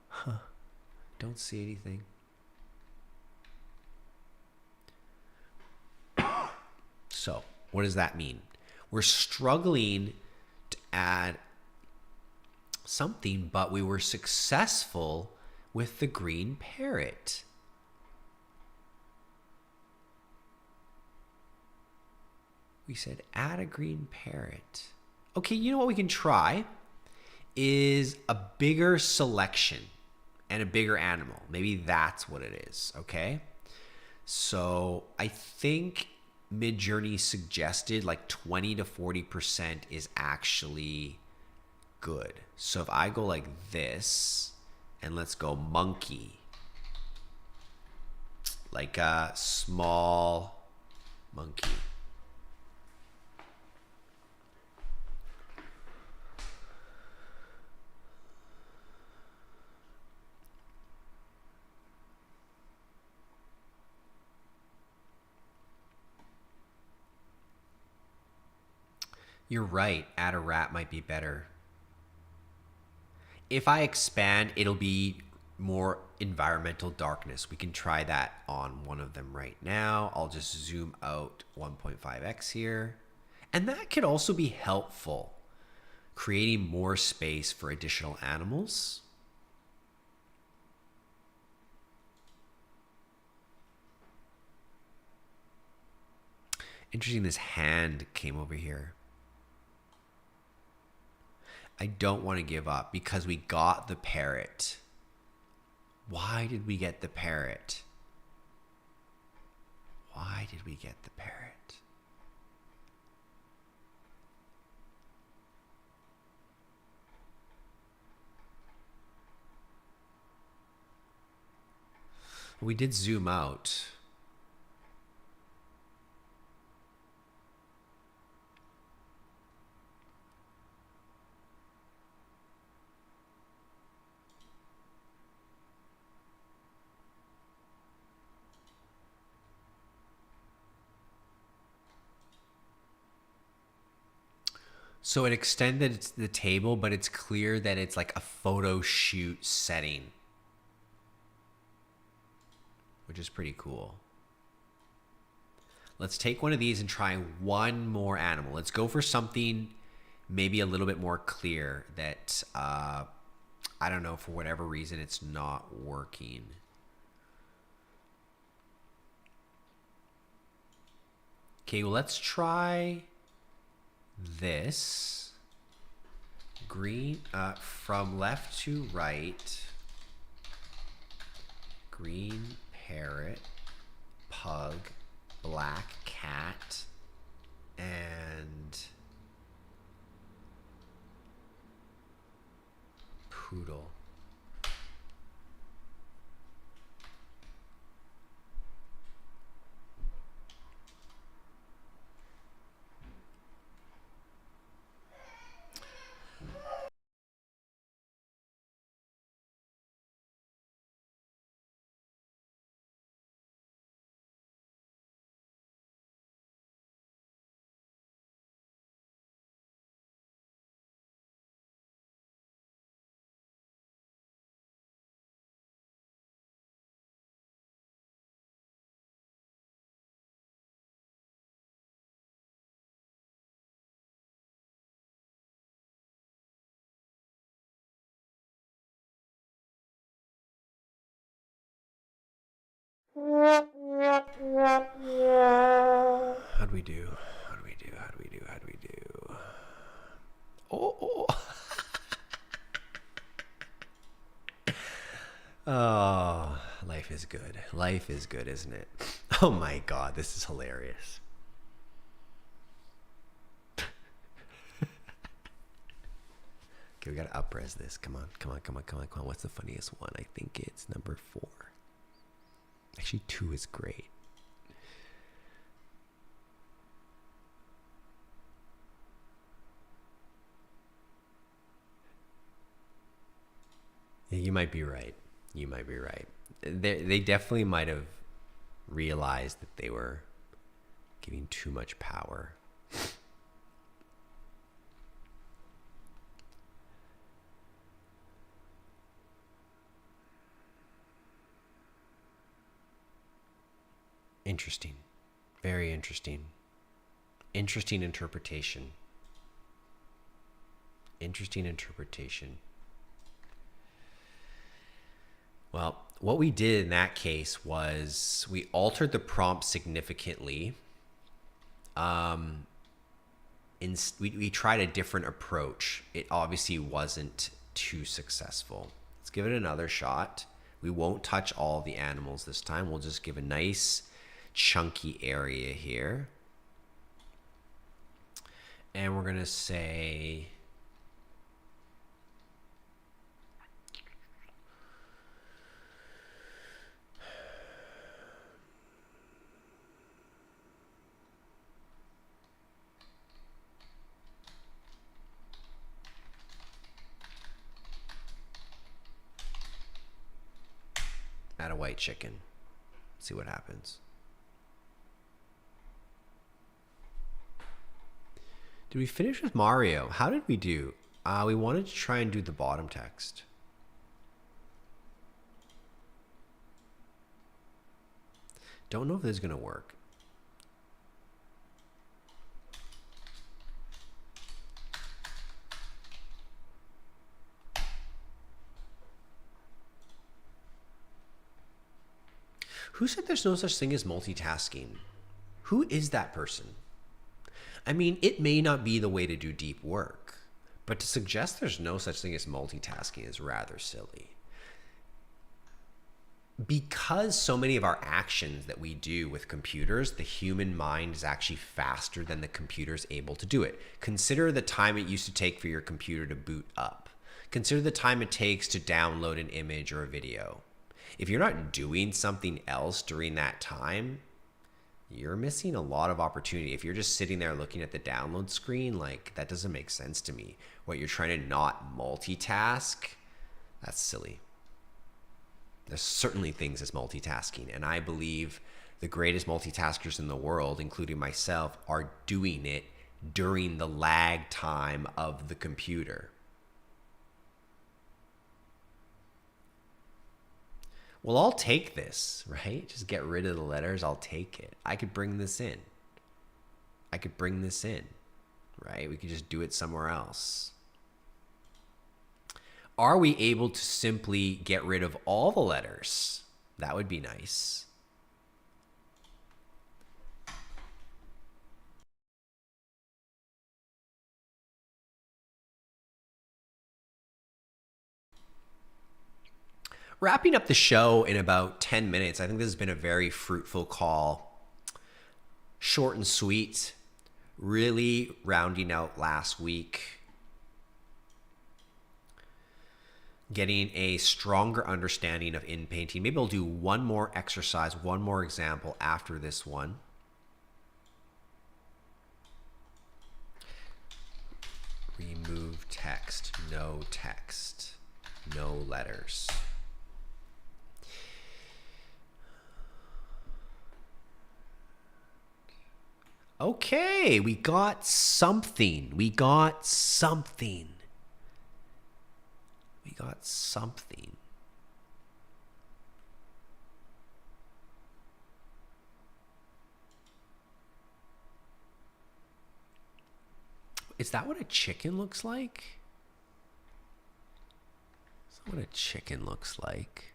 Huh. Don't see anything. So, what does that mean? We're struggling to add something, but we were successful with the green parrot. We said add a green parrot. Okay, you know what we can try is a bigger selection and a bigger animal. Maybe that's what it is, okay? So I think Midjourney suggested like 20 to 40% is actually good. So if I go like this, and let's go monkey, like a small monkey. You're right, add a rat might be better. If I expand, it'll be more environmental darkness. We can try that on one of them right now. I'll just zoom out 1.5x here. And that could also be helpful, creating more space for additional animals. Interesting, this hand came over here. I don't want to give up because we got the parrot. Why did we get the parrot? Why did we get the parrot? We did zoom out. So it extended the table, but it's clear that it's like a photo shoot setting, which is pretty cool. Let's take one of these and try one more animal. Let's go for something maybe a little bit more clear that, I don't know, for whatever reason, it's not working. Okay, well, let's try this. Green, from left to right. Green parrot, pug, black cat, and poodle. How'd we do? How'd we do? How'd we do? How'd we do? Oh, oh, life is good. Life is good, isn't it? Oh my God, this is hilarious. Okay, we gotta upres this. Come on, come on, come on, come on, come on. What's the funniest one? I think it's number 4. Actually, 2 is great. Yeah, you might be right. You might be right. They definitely might have realized that they were giving too much power. Interesting. Very interesting. Interesting interpretation. Interesting interpretation. Well, what we did in that case was we altered the prompt significantly. We tried a different approach. It obviously wasn't too successful. Let's give it another shot. We won't touch all the animals this time. We'll just give a nice chunky area here. And we're going to say add a white chicken. See what happens. Did we finish with Mario? How did we do? We wanted to try and do the bottom text. Don't know if this is going to work. Who said there's no such thing as multitasking? Who is that person? I mean, it may not be the way to do deep work, but to suggest there's no such thing as multitasking is rather silly. Because so many of our actions that we do with computers, the human mind is actually faster than the computer's able to do it. Consider the time it used to take for your computer to boot up. Consider the time it takes to download an image or a video. If you're not doing something else during that time, you're missing a lot of opportunity. If you're just sitting there looking at the download screen, like, that doesn't make sense to me. What, you're trying to not multitask? That's silly. There's certainly things as multitasking, and I believe the greatest multitaskers in the world, including myself, are doing it during the lag time of the computer. Well, I'll take this, right? Just get rid of the letters. I'll take it. I could bring this in. I could bring this in, right? We could just do it somewhere else. Are we able to simply get rid of all the letters? That would be nice. Wrapping up the show in about 10 minutes. I think this has been a very fruitful call. Short and sweet. Really rounding out last week. Getting a stronger understanding of Inpainting. Maybe I'll do one more exercise, one more example after this one. Remove text, no letters. Okay, we got something. We got something. We got something. Is that what a chicken looks like? Is that what a chicken looks like?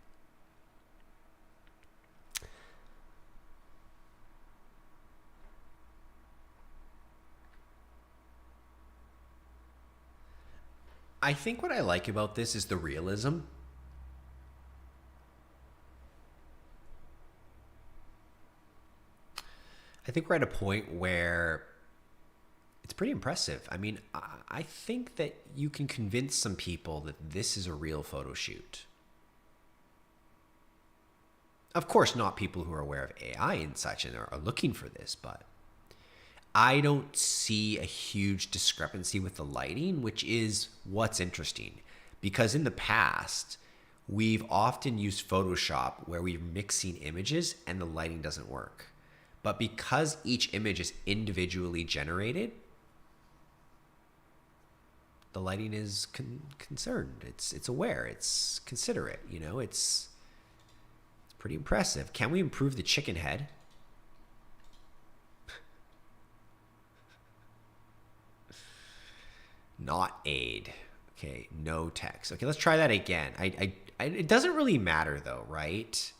I think what I like about this is the realism. I think we're at a point where it's pretty impressive. I mean, I think that you can convince some people that this is a real photo shoot. Of course, not people who are aware of AI and such and are looking for this, but I don't see a huge discrepancy with the lighting, which is what's interesting. Because in the past, we've often used Photoshop where we're mixing images and the lighting doesn't work. But because each image is individually generated, the lighting is concerned. It's aware. It's considerate. You know, it's pretty impressive. Can we improve the chicken head? Not aid. Okay, no text. Okay, let's try that again. It doesn't really matter though, right?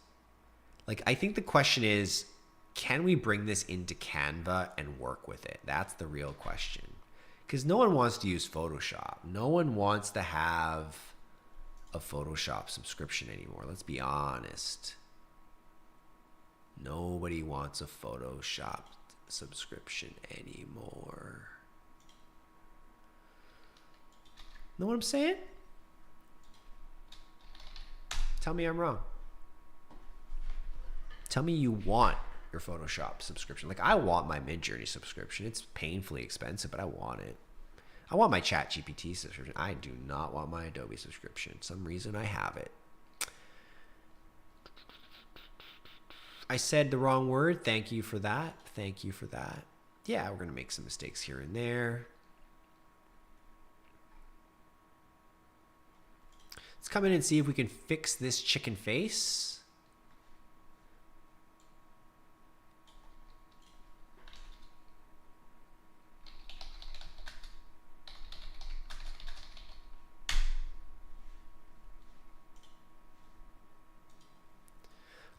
Like, I think the question is, can we bring this into Canva and work with it? That's the real question. Because no one wants to use Photoshop. No one wants to have a Photoshop subscription anymore. Let's be honest. Nobody wants a Photoshop subscription anymore. Know what I'm saying? Tell me I'm wrong. Tell me you want your Photoshop subscription. Like, I want my Midjourney subscription. It's painfully expensive, but I want it. I want my ChatGPT subscription. I do not want my Adobe subscription. Some reason I have it. I said the wrong word. Thank you for that. Thank you for that. Yeah, we're going to make some mistakes here and there. Let's come in and see if we can fix this chicken face.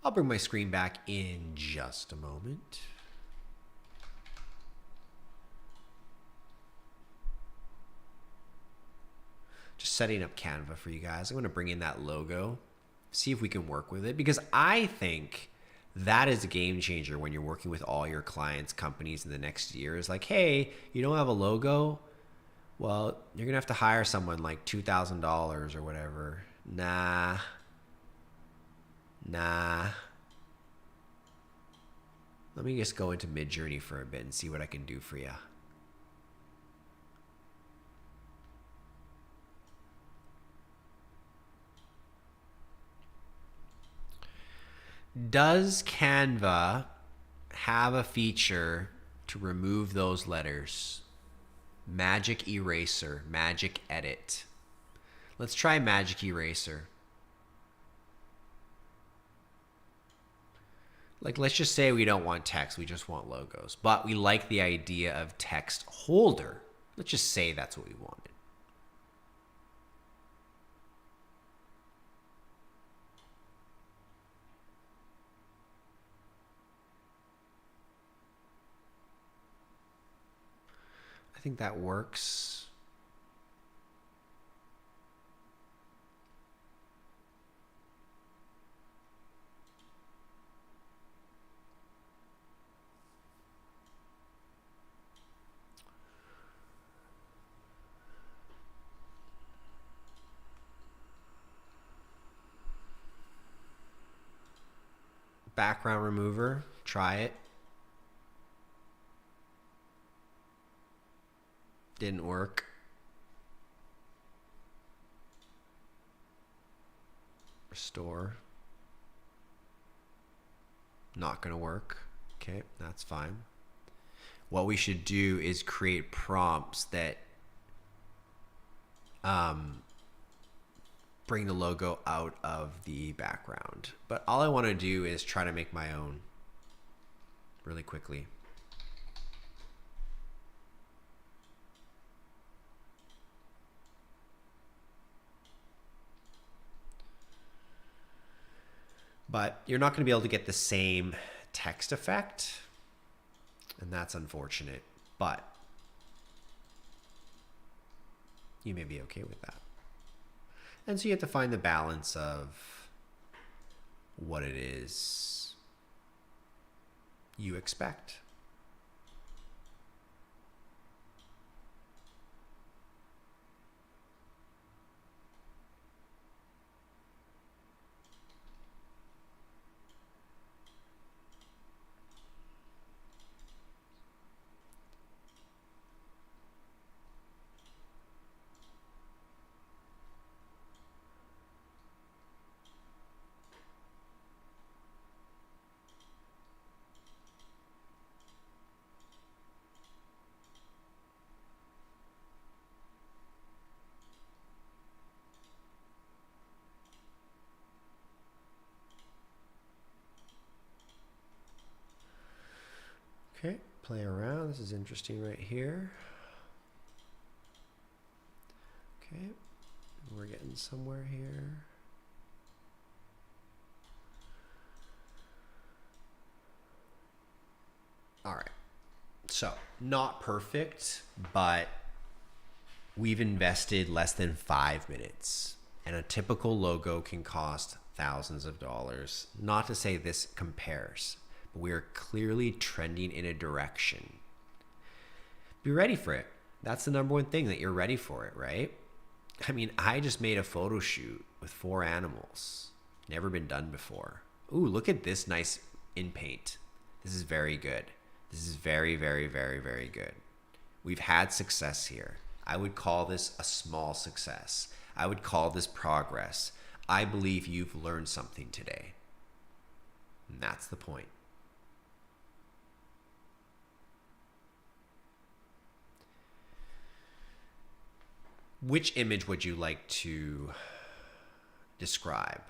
I'll bring my screen back in just a moment. Just setting up Canva for you guys. I'm going to bring in that logo, see if we can work with it, because I think that is a game changer when you're working with all your clients, companies in the next year. Is like, hey, you don't have a logo? Well, you're going to have to hire someone like $2,000 or whatever. Nah. Let me just go into Midjourney for a bit and see what I can do for you. Does Canva have a feature to remove those letters? Magic eraser, magic edit. Let's try magic eraser. Like, let's just say we don't want text, we just want logos, but we like the idea of text holder. Let's just say that's what we wanted. I think that works. Background remover, try it. Didn't work. Restore. Not gonna work. Okay, that's fine. What we should do is create prompts that bring the logo out of the background. But all I want to do is try to make my own really quickly. But you're not going to be able to get the same text effect, and that's unfortunate, but you may be okay with that. And so you have to find the balance of what it is you expect. Okay, play around. This is interesting right here. Okay, we're getting somewhere here. All right, so not perfect, but we've invested less than 5 minutes, and a typical logo can cost thousands of dollars. Not to say this compares, but we are clearly trending in a direction. Be ready for it. That's the number one thing, that you're ready for it, right? I mean, I just made a photo shoot with 4 animals. Never been done before. Ooh, look at this nice in paint. This is very good. This is very, very, very, very good. We've had success here. I would call this a small success. I would call this progress. I believe you've learned something today. And that's the point. Which image would you like to describe?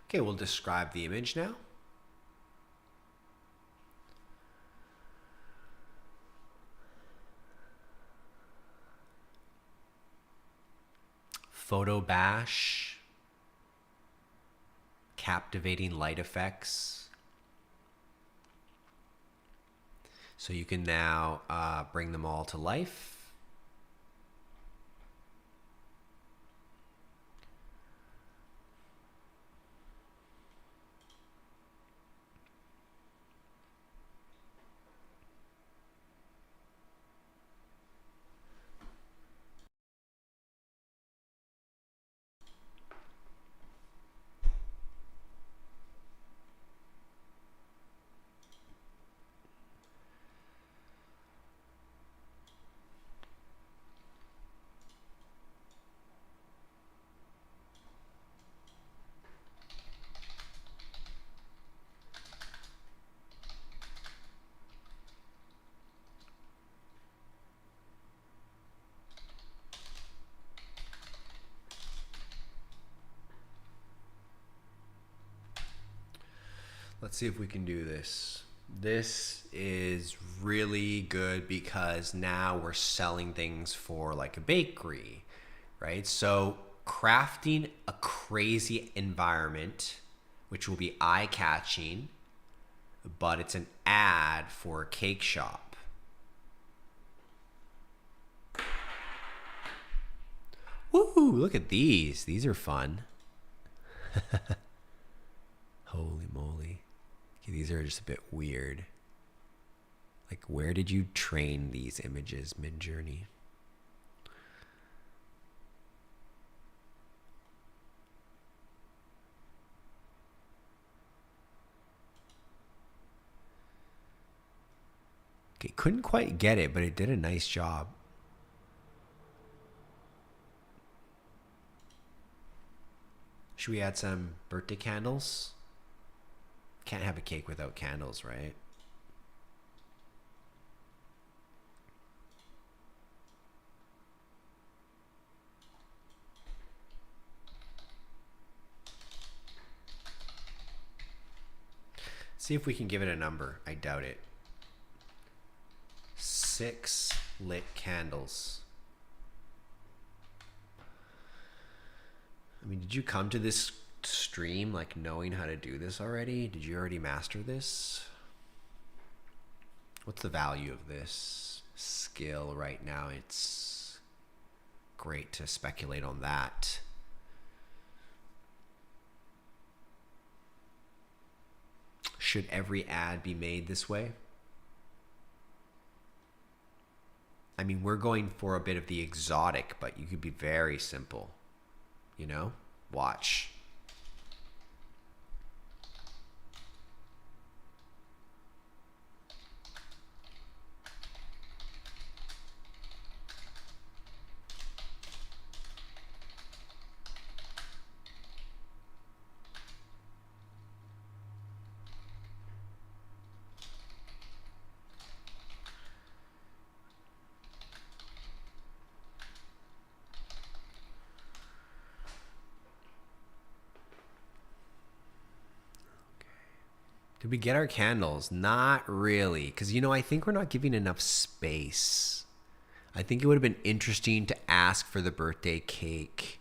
Okay, we'll describe the image now. Photo bash, captivating light effects. So you can now bring them all to life. Let's see if we can do this. This is really good because now we're selling things for like a bakery, right? So crafting a crazy environment, which will be eye-catching, but it's an ad for a cake shop. Woo, look at these. These are fun. Holy moly. Okay, these are just a bit weird. Like, where did you train these images, Midjourney? Okay, couldn't quite get it, but it did a nice job. Should we add some birthday candles? Can't have a cake without candles, right? See if we can give it a number. I doubt it. 6 lit candles. I mean, did you come to this stream like knowing how to do this already? Did you already master this? What's the value of this skill right now? It's great to speculate on that. Should every ad be made this way? I mean, we're going for a bit of the exotic, but you could be very simple, you know? Watch. Did we get our candles? Not really. Because, I think we're not giving enough space. I think it would have been interesting to ask for the birthday cake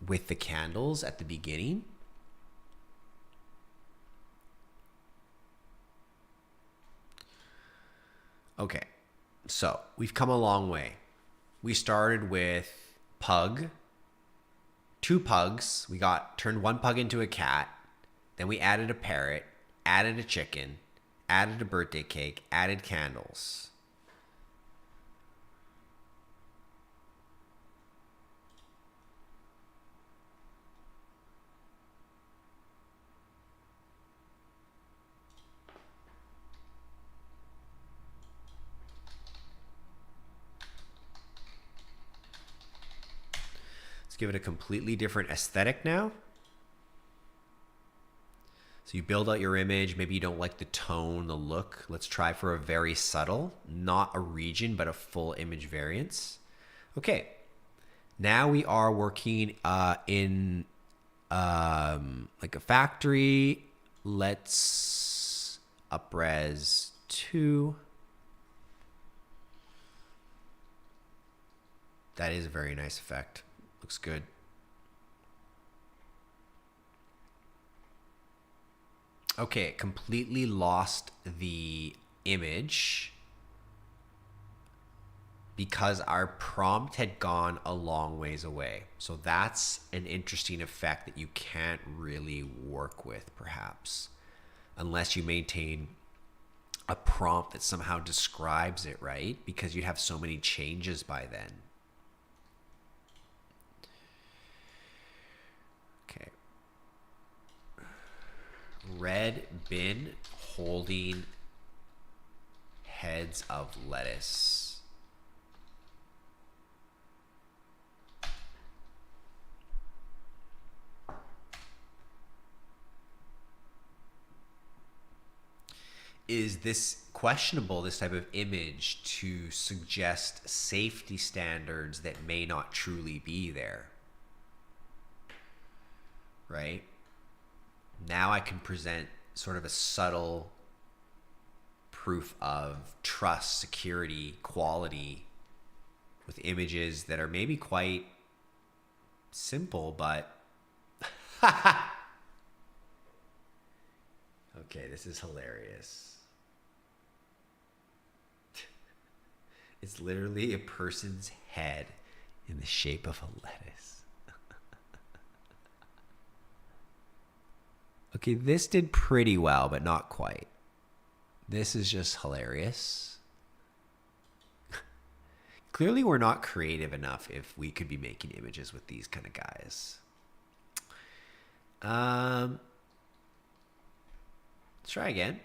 with the candles at the beginning. Okay, so we've come a long way. We started with pug, 2 pugs. We turned 1 pug into a cat. Then we added a parrot, added a chicken, added a birthday cake, added candles. Let's give it a completely different aesthetic now. So you build out your image. Maybe you don't like the tone, the look. Let's try for a very subtle, not a region, but a full image variance. Okay. Now we are working in like a factory. Let's upres 2. That is a very nice effect. Looks good. Okay, it completely lost the image because our prompt had gone a long ways away. So that's an interesting effect that you can't really work with, perhaps, unless you maintain a prompt that somehow describes it, right? Because you have so many changes by then. Okay. Red bin holding heads of lettuce. Is this questionable, this type of image, to suggest safety standards that may not truly be there? Right? Now I can present sort of a subtle proof of trust, security, quality with images that are maybe quite simple, but okay, this is hilarious. It's literally a person's head in the shape of a lettuce. Okay, this did pretty well, but not quite. This is just hilarious. Clearly, we're not creative enough if we could be making images with these kind of guys. Let's try again.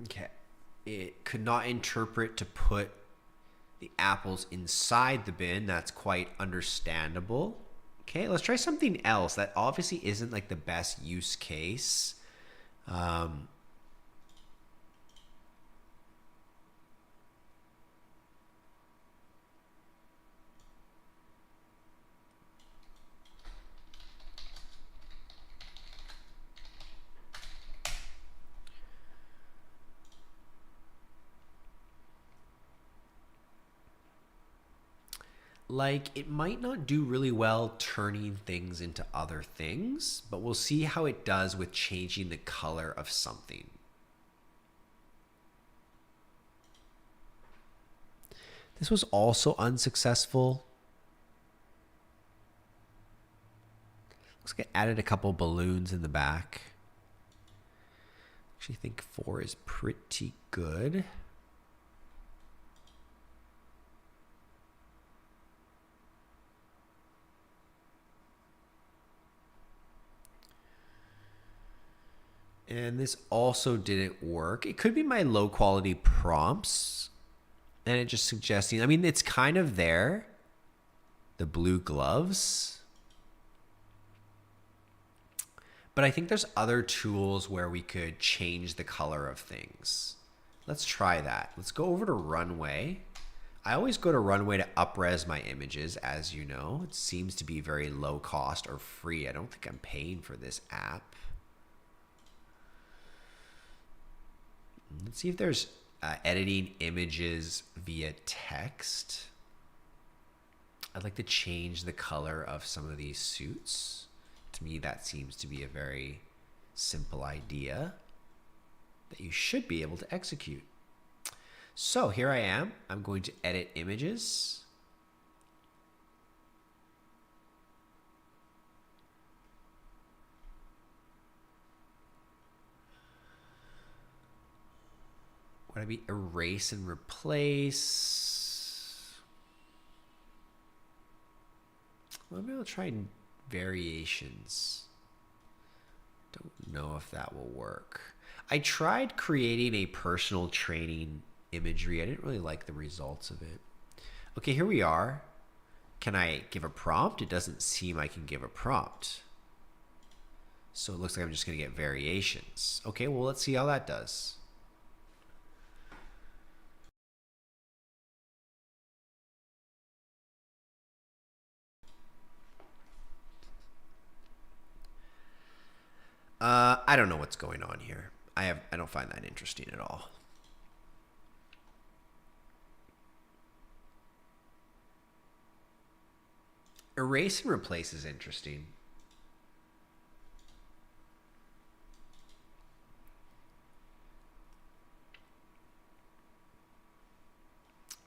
Okay. It could not interpret to put the apples inside the bin. That's quite understandable. Okay, let's try something else. That obviously isn't like the best use case. Like, it might not do really well turning things into other things, but we'll see how it does with changing the color of something. This was also unsuccessful. Looks like I added a couple balloons in the back. Actually think 4 is pretty good. And this also didn't work. It could be my low quality prompts. And it just suggesting, I mean, it's kind of there. The blue gloves. But I think there's other tools where we could change the color of things. Let's try that. Let's go over to Runway. I always go to Runway to up-res my images, as you know. It seems to be very low cost or free. I don't think I'm paying for this app. Let's see if there's editing images via text. I'd like to change the color of some of these suits. To me, that seems to be a very simple idea that you should be able to execute. So here I am. I'm going to edit images. Would I be erase and replace? Well, maybe I'll try variations. Don't know if that will work. I tried creating a personal training imagery. I didn't really like the results of it. Okay, here we are. Can I give a prompt? It doesn't seem I can give a prompt. So it looks like I'm just going to get variations. Okay, well, let's see how that does. I don't know what's going on here. I don't find that interesting at all. Erase and replace is interesting.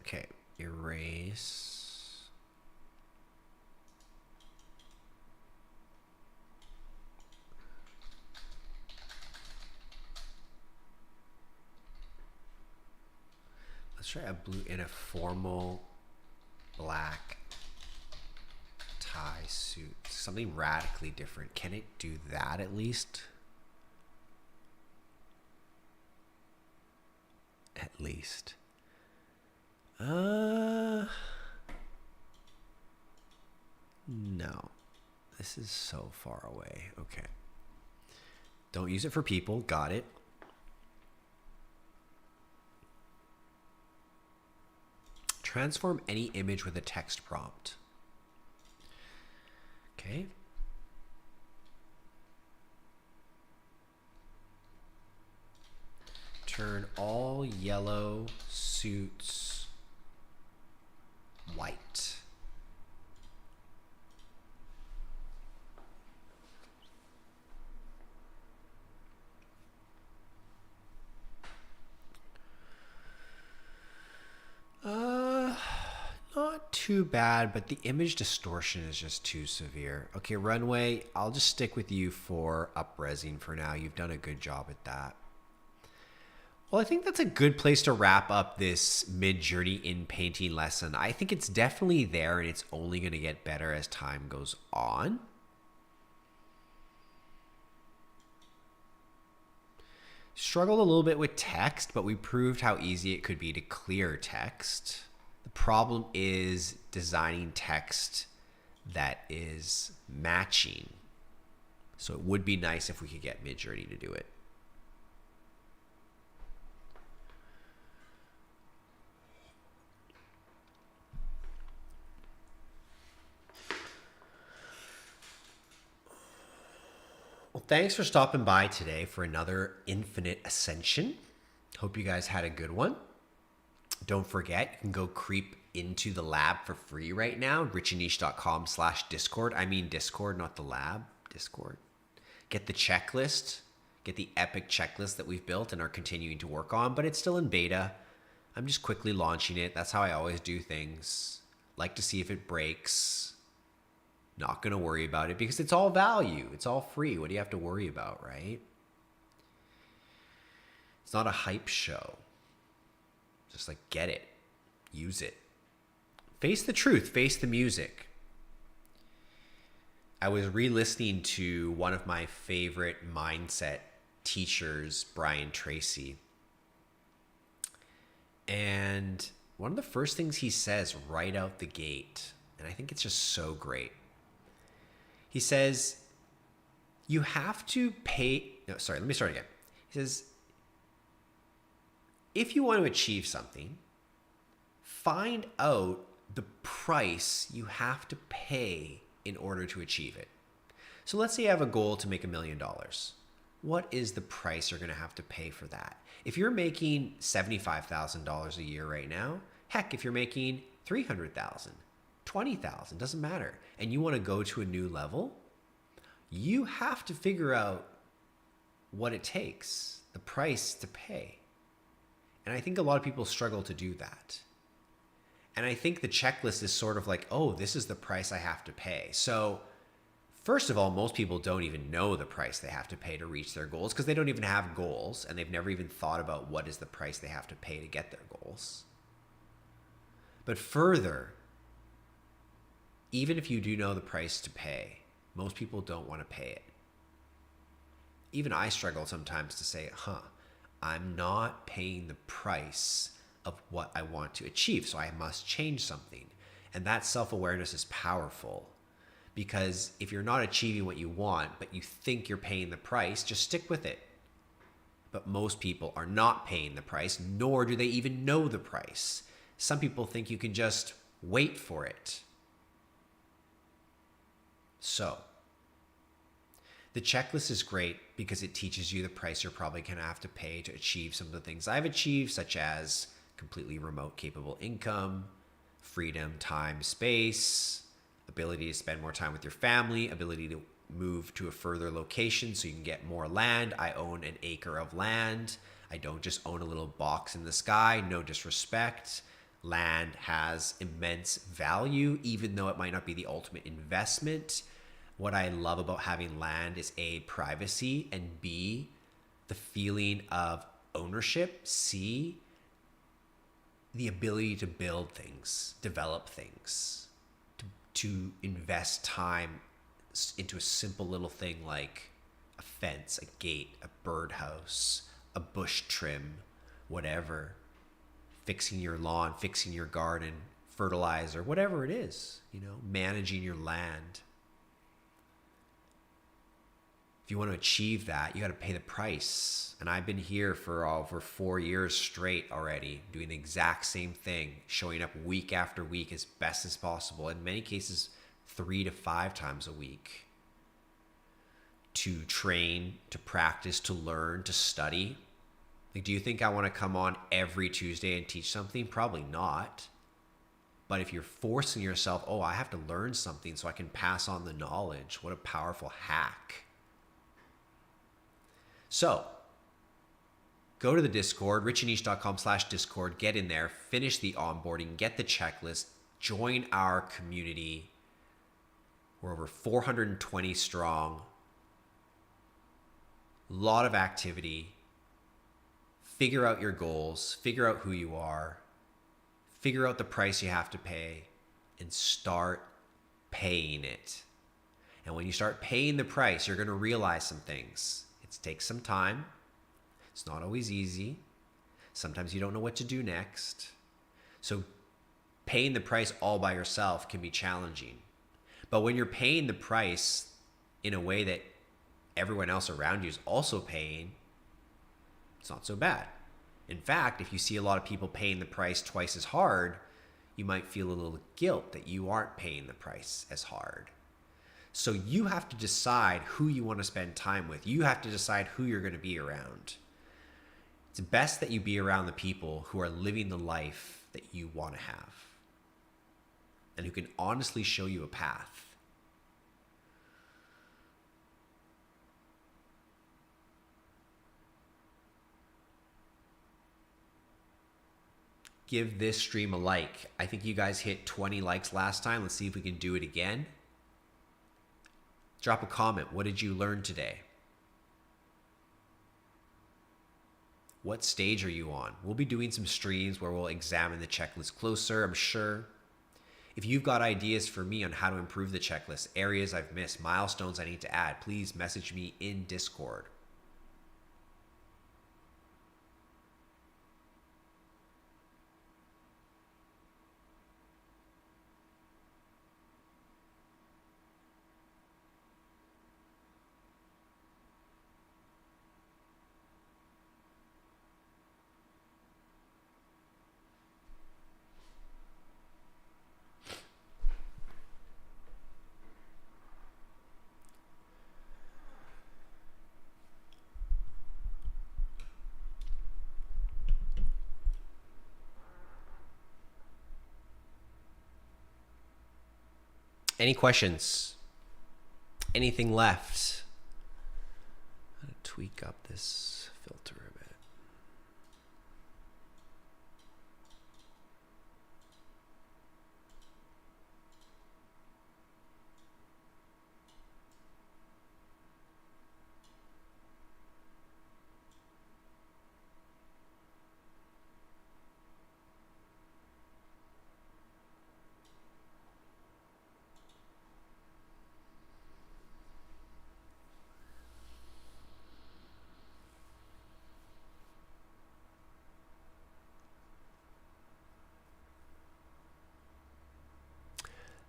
Okay, erase. Let's try a blue in a formal black tie suit. Something radically different. Can it do that at least? At least. No. This is so far away. Okay. Don't use it for people. Got it. Transform any image with a text prompt. Okay. Turn all yellow suits white. Not too bad, but the image distortion is just too severe. Okay, Runway, I'll just stick with you for up-resing for now. You've done a good job at that. Well, I think that's a good place to wrap up this Midjourney Inpainting lesson. I think it's definitely there, and it's only going to get better as time goes on. Struggled a little bit with text, but we proved how easy it could be to clear text. The problem is designing text that is matching. So it would be nice if we could get Midjourney to do it. Well, thanks for stopping by today for another Infinite Ascension. Hope you guys had a good one. Don't forget, you can go creep into the lab for free right now, richaniche.com/Discord. I mean Discord, not the lab, Discord. Get the checklist, get the epic checklist that we've built and are continuing to work on, but it's still in beta. I'm just quickly launching it. That's how I always do things. Like to see if it breaks. Not going to worry about it because it's all value. It's all free. What do you have to worry about, right? It's not a hype show. Just like get it. Use it. Face the truth. Face the music. I was re-listening to one of my favorite mindset teachers, Brian Tracy. And one of the first things he says right out the gate, and I think it's just so great. He says, you have to pay. No, sorry, let me start again. He says, if you want to achieve something, find out the price you have to pay in order to achieve it. So let's say you have a goal to make $1 million. What is the price you're going to have to pay for that? If you're making $75,000 a year right now, heck, if you're making $300,000, $20,000, doesn't matter, and you want to go to a new level, you have to figure out what it takes, the price to pay. And I think a lot of people struggle to do that. And I think the checklist is sort of like, oh, this is the price I have to pay. So first of all, most people don't even know the price they have to pay to reach their goals because they don't even have goals and they've never even thought about what is the price they have to pay to get their goals. But further, even if you do know the price to pay, most people don't want to pay it. Even I struggle sometimes to say, I'm not paying the price of what I want to achieve, so I must change something. And that self-awareness is powerful because if you're not achieving what you want, but you think you're paying the price, just stick with it. But most people are not paying the price, nor do they even know the price. Some people think you can just wait for it. So, the checklist is great because it teaches you the price you're probably going to have to pay to achieve some of the things I've achieved, such as completely remote capable income, freedom, time, space, ability to spend more time with your family, ability to move to a further location so you can get more land. I own an acre of land. I don't just own a little box in the sky. No disrespect. Land has immense value, even though it might not be the ultimate investment. What I love about having land is A, privacy, and B, the feeling of ownership. C, the ability to build things, develop things, to invest time into a simple little thing like a fence, a gate, a birdhouse, a bush trim, whatever, fixing your lawn, fixing your garden, fertilizer, whatever it is, managing your land. If you want to achieve that, you got to pay the price. And I've been here for over 4 years straight already, doing the exact same thing, showing up week after week as best as possible. In many cases, 3 to 5 times a week to train, to practice, to learn, to study. Like, do you think I want to come on every Tuesday and teach something? Probably not. But if you're forcing yourself, I have to learn something so I can pass on the knowledge, what a powerful hack. So go to the Discord, richanish.com/Discord, get in there, finish the onboarding, get the checklist, join our community. We're over 420 strong. A lot of activity. Figure out your goals, figure out who you are, figure out the price you have to pay, and start paying it. And when you start paying the price, you're going to realize some things. It takes some time. It's not always easy. Sometimes you don't know what to do next. So paying the price all by yourself can be challenging. But when you're paying the price in a way that everyone else around you is also paying, it's not so bad. In fact, if you see a lot of people paying the price twice as hard, you might feel a little guilt that you aren't paying the price as hard. So you have to decide who you want to spend time with. You have to decide who you're going to be around. It's best that you be around the people who are living the life that you want to have and who can honestly show you a path. give this stream a like. I think you guys hit 20 likes last time. Let's see if we can do it again. Drop a comment. What did you learn today? What stage are you on? We'll be doing some streams where we'll examine the checklist closer, I'm sure. If you've got ideas for me on how to improve the checklist, areas I've missed, milestones I need to add, please message me in Discord. Any questions? Anything left? I'm gonna tweak up this filter a bit.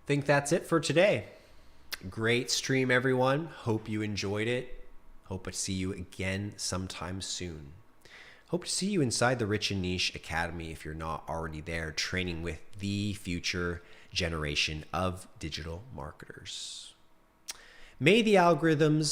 Think that's it for today. Great stream, everyone. Hope you enjoyed it. Hope to see you again sometime soon. Hope to see you inside the Rich and Niche Academy if you're not already there, training with the future generation of digital marketers. May the algorithms